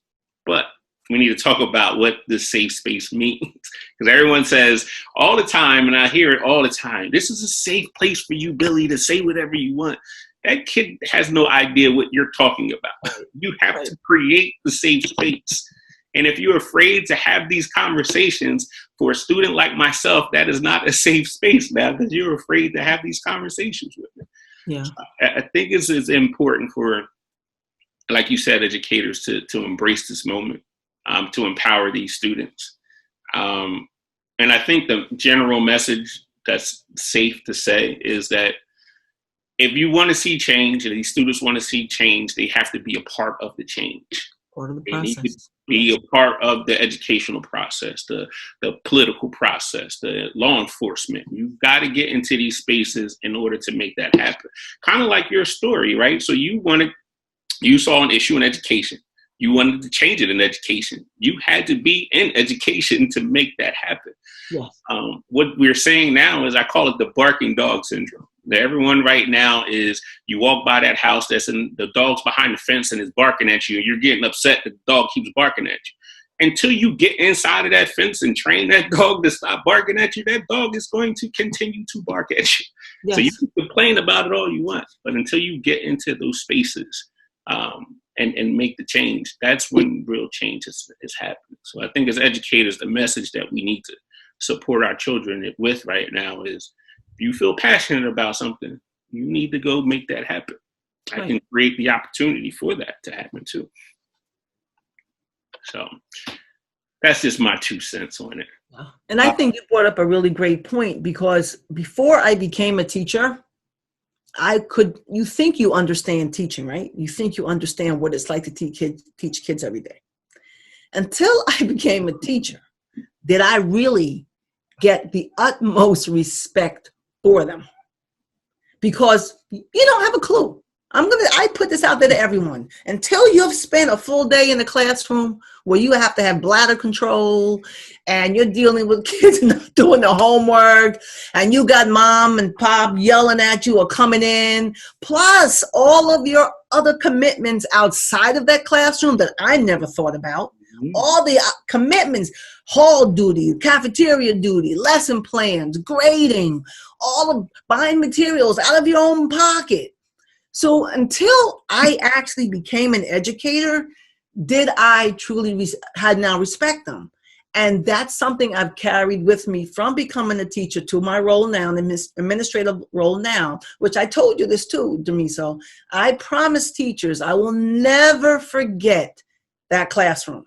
But we need to talk about what this safe space means, because everyone says all the time, and I hear it all the time, this is a safe place for you, Billy, to say whatever you want. That kid has no idea what you're talking about. You have to create the safe space. And if you're afraid to have these conversations, for a student like myself, that is not a safe space now, because you're afraid to have these conversations with me. Yeah. I think it's important for, like you said, educators to embrace this moment, to empower these students. And I think the general message that's safe to say is that if you want to see change, and these students want to see change, they have to be a part of the change. Part of the They need process. to be a part of the educational process, the political process, the law enforcement. You've got to get into these spaces in order to make that happen. Kind of like your story, right? So you saw an issue in education. You wanted to change it in education. You had to be in education to make that happen. Yes. What we're saying now is, I call it the barking dog syndrome. Everyone right now is, you walk by that house that's in, the dog's behind the fence and is barking at you, and you're getting upset that the dog keeps barking at you. Until you get inside of that fence and train that dog to stop barking at you, that dog is going to continue to bark at you. Yes. So you can complain about it all you want, but until you get into those spaces and make the change, that's when real change is happening. So I think as educators, the message that we need to support our children with right now is, if you feel passionate about something, you need to go make that happen. I can create the opportunity for that to happen too. So that's just my 2 cents on it. And I think you brought up a really great point, because before I became a teacher, you think you understand teaching, right? You think you understand what it's like to teach kids every day. Until I became a teacher, did I really get the utmost respect for them, because you don't have a clue. I put this out there to everyone. Until you've spent a full day in the classroom where you have to have bladder control, and you're dealing with kids not doing the homework, and you got mom and pop yelling at you or coming in, plus all of your other commitments outside of that classroom that I never thought about. All the commitments, hall duty, cafeteria duty, lesson plans, grading, all of buying materials out of your own pocket. So until I actually became an educator, did I truly respect them? And that's something I've carried with me from becoming a teacher to my role now, the administrative role now, which I told you this too, Demiso. I promise teachers I will never forget that classroom.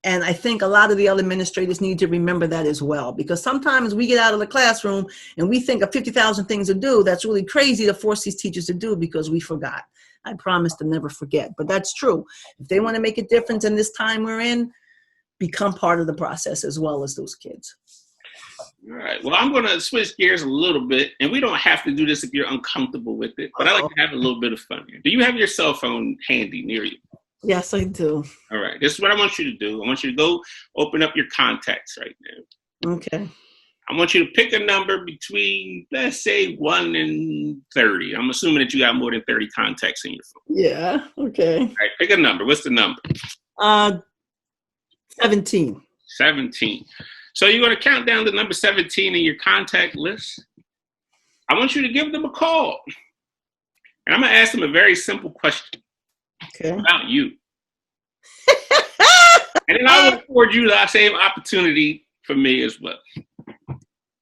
And I think a lot of the other administrators need to remember that as well, because sometimes we get out of the classroom and we think of 50,000 things to do. That's really crazy to force these teachers to do because we forgot. I promise to never forget, but that's true. If they want to make a difference in this time we're in, become part of the process as well as those kids. All right. Well, I'm going to switch gears a little bit, and we don't have to do this if you're uncomfortable with it, but I like to have a little bit of fun here. Do you have your cell phone handy near you? Yes, I do. All right. This is what I want you to do. I want you to go open up your contacts right now. Okay. I want you to pick a number between, let's say, 1 and 30. I'm assuming that you got more than 30 contacts in your phone. Yeah. Okay. All right. Pick a number. What's the number? 17. 17. So you're going to count down the number 17 in your contact list. I want you to give them a call. And I'm going to ask them a very simple question. Okay. About you. And then I will afford you the same opportunity for me as well.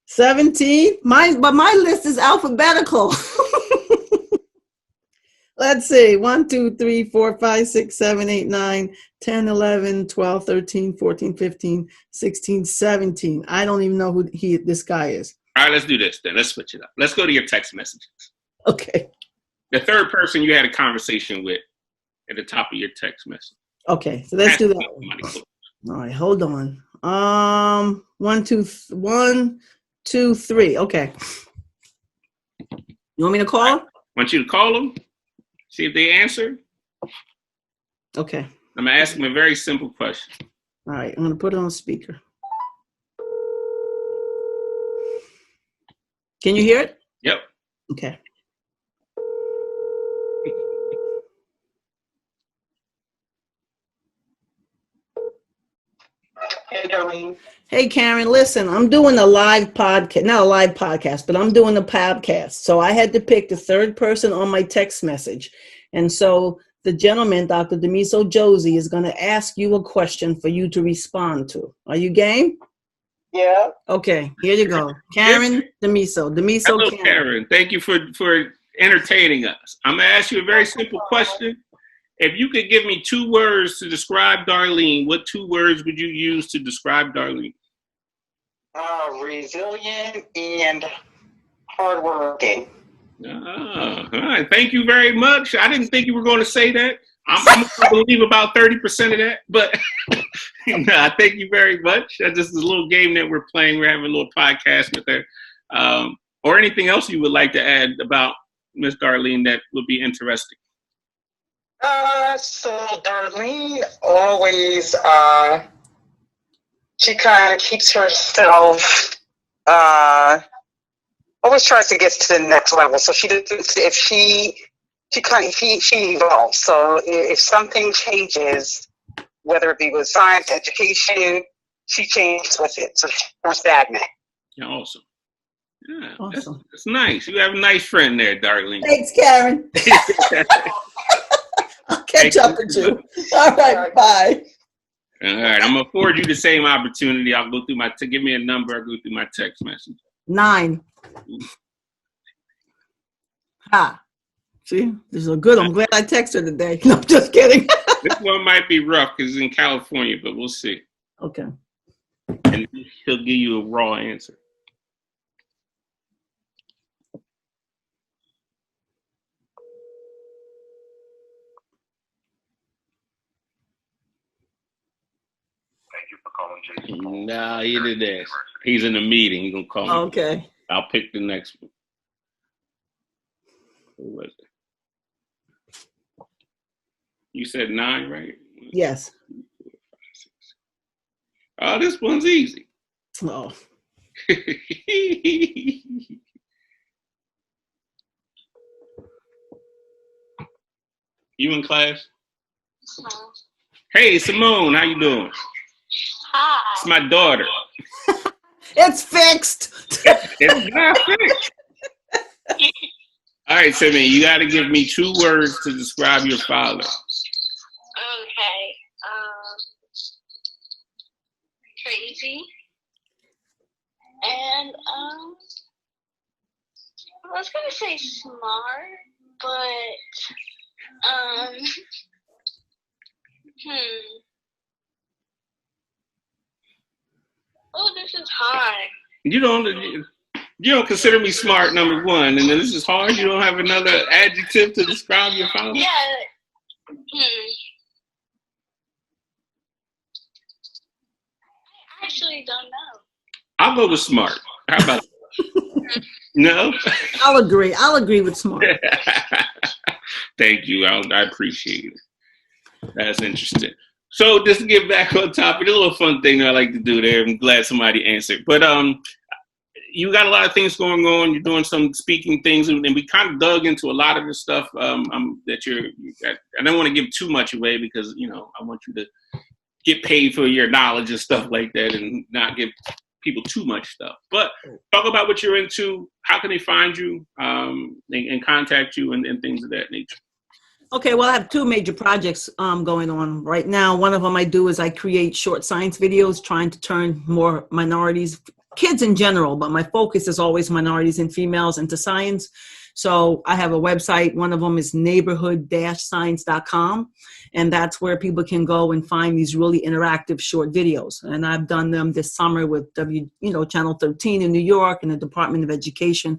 17? But my list is alphabetical. Let's see. 1, 2, 3, 4, 5, 6, 7, 8, 9, 10, 11, 12, 13, 14, 15, 16, 17. I don't even know who this guy is. All right, let's do this then. Let's switch it up. Let's go to your text messages. Okay. The third person you had a conversation with at the top of your text message. Okay, so let's do that. All right, hold on. 1, 2, 3. Okay. You want me to call? I want you to call them, see if they answer. Okay. I'm going to ask them a very simple question. All right, I'm going to put it on speaker. Can you hear it? Yep. Okay. Hey, Darlene. Hey, Karen, listen, I'm doing a live podcast, not a live podcast, but I'm doing a podcast. So I had to pick the third person on my text message. And so the gentleman, Dr. Demiso Josie, is going to ask you a question for you to respond to. Are you game? Yeah. Okay, here you go. Karen Demiso. Hello, Karen. Karen. Thank you for entertaining us. I'm going to ask you a very simple question. If you could give me 2 words to describe Darlene, what 2 words would you use to describe Darlene? Resilient and hardworking. All right. Thank you very much. I didn't think you were going to say that. I'm going to believe about 30% of that, but no, thank you very much. That's just a little game that we're playing. We're having a little podcast with her. Or anything else you would like to add about Miss Darlene that would be interesting? So Darlene always, she kind of keeps herself, always tries to get to the next level. So she doesn't, if she evolves. So if something changes, whether it be with science, education, she changes with it. So she's not stagnant. Yeah, awesome. Yeah, Awesome. That's nice. You have a nice friend there, Darlene. Thanks, Karen. I'll catch up with you. All right, bye. All right, I'm going to afford you the same opportunity. I'll go through give me a number, I'll go through my text message. 9. Ha. See, this is good. I'm glad I texted her today. No, I'm just kidding. This one might be rough because it's in California, but we'll see. Okay. And he'll give you a raw answer. Thank you for calling Jason. No, he did this. He's in a meeting. He's going to call me. Okay. I'll pick the next one. Who was it? You said 9, right? Yes. Oh, this one's easy. Oh. You in class? Hey, Simone, how you doing? Hi. It's my daughter. It's fixed. It's not fixed. All right, Simone, you got to give me 2 words to describe your father. Okay. Crazy. And I was gonna say smart, but Oh, this is hard. You don't consider me smart, number 1, and then this is hard. You don't have another adjective to describe your father? Yeah. I actually don't know. I'll go with smart. How about that? No? I'll agree with smart. Thank you. I appreciate it. That's interesting. So just to get back on topic, a little fun thing that I like to do there. I'm glad somebody answered. But you got a lot of things going on. You're doing some speaking things, and we kind of dug into a lot of the stuff that I don't want to give too much away because, I want you to get paid for your knowledge and stuff like that and not give people too much stuff. But talk about what you're into. How can they find you and contact you and things of that nature? Okay, well, I have 2 major projects going on right now. One of them I do is I create short science videos trying to turn more minorities, kids in general, but my focus is always minorities and females into science. So I have a website. One of them is neighborhood-science.com. And that's where people can go and find these really interactive short videos. And I've done them this summer with Channel 13 in New York and the Department of Education.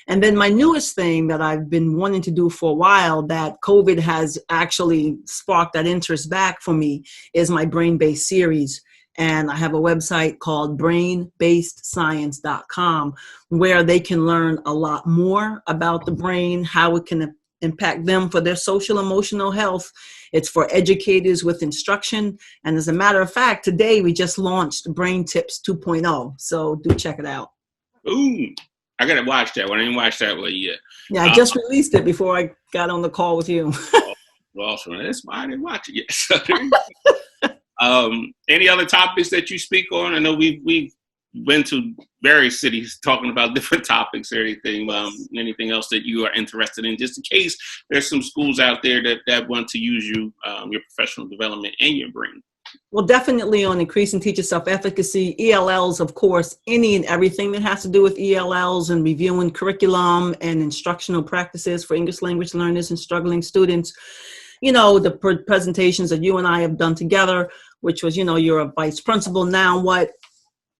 And then my newest thing that I've been wanting to do for a while that COVID has actually sparked that interest back for me is my brain-based series. And I have a website called brainbasedscience.com where they can learn a lot more about the brain, how it can impact them for their social emotional health. It's for educators with instruction. And as a matter of fact, today we just launched Brain Tips 2.0. So do check it out. Ooh. I gotta watch that one. I didn't watch that one yet. Yeah, I just released it before I got on the call with you. Well, so that's why I didn't watch it yet. Any other topics that you speak on? I know we've been to various cities talking about different topics or anything. Anything else that you are interested in, just in case there's some schools out there that want to use you, your professional development and your brain. Well, definitely on increasing teacher self-efficacy, ELLs, of course, any and everything that has to do with ELLs and reviewing curriculum and instructional practices for English language learners and struggling students. You know, the presentations that you and I have done together, which was, you know, you're a vice principal, now what?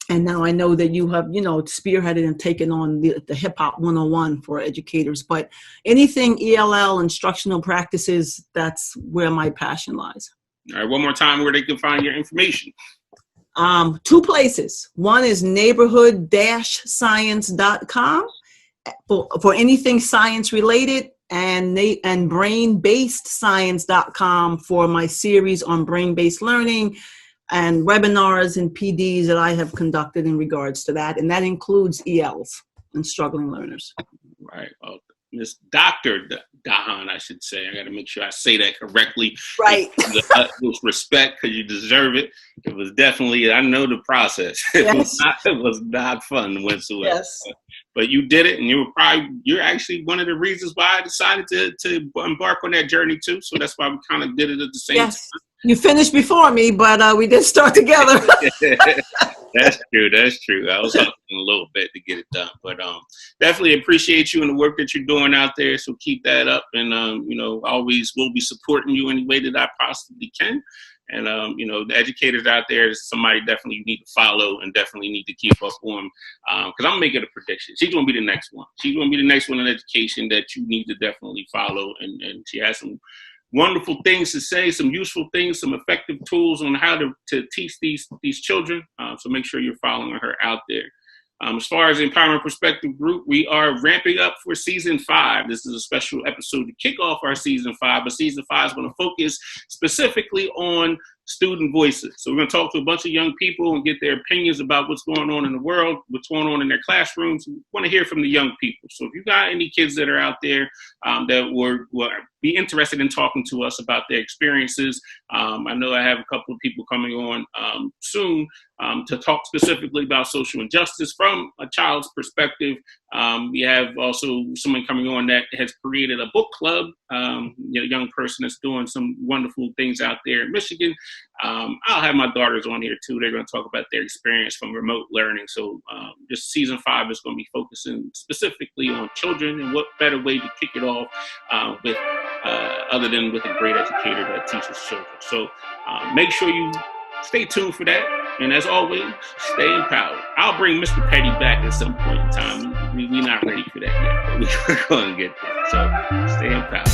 And now I know that you have, you know, spearheaded and taken on the Hip Hop 101 for educators. But anything ELL, instructional practices, that's where my passion lies. All right, one more time where they can find your information. 2 places. One is neighborhood-science.com for anything science related, and brain-based-science.com for my series on brain-based learning and webinars and PDs that I have conducted in regards to that. And that includes ELs and struggling learners. Right. Well, Miss Dr. Dahan, I should say. I got to make sure I say that correctly. Right. With the utmost respect, because you deserve it. It was definitely, I know the process. It was not fun whatsoever. Yes. But you did it, and you're actually one of the reasons why I decided to embark on that journey tw. So that's why we kind of did it at the same time. You finished before me, but we did start together. That's true. I was hustling a little bit to get it done, but definitely appreciate you and the work that you're doing out there. So keep that up, and always will be supporting you any way that I possibly can. And the educators out there is somebody definitely you need to follow and definitely need to keep up on, because I'm making a prediction. She's going to be the next one. She's going to be the next one in education that you need to definitely follow, and she has some wonderful things to say, some useful things, some effective tools on how to teach these children. So make sure you're following her out there. As far as the Empowerment Perspective Group, we are ramping up for season 5. This is a special episode to kick off our season 5, but season 5 is going to focus specifically on student voices. So we're going to talk to a bunch of young people and get their opinions about what's going on in the world, what's going on in their classrooms. We want to hear from the young people. So if you got any kids that are out there that will be interested in talking to us about their experiences, I know I have a couple of people coming on soon to talk specifically about social injustice from a child's perspective. We have also someone coming on that has created a book club, a young person that's doing some wonderful things out there in Michigan. I'll have my daughters on here too. They're going to talk about their experience from remote learning. So just season 5 is going to be focusing specifically on children, and what better way to kick it off with other than with a great educator that teaches children. So make sure you stay tuned for that. And as always, stay empowered. I'll bring Mr. Petty back at some point in time. We're not ready for that yet, but we're going to get there. So stay empowered.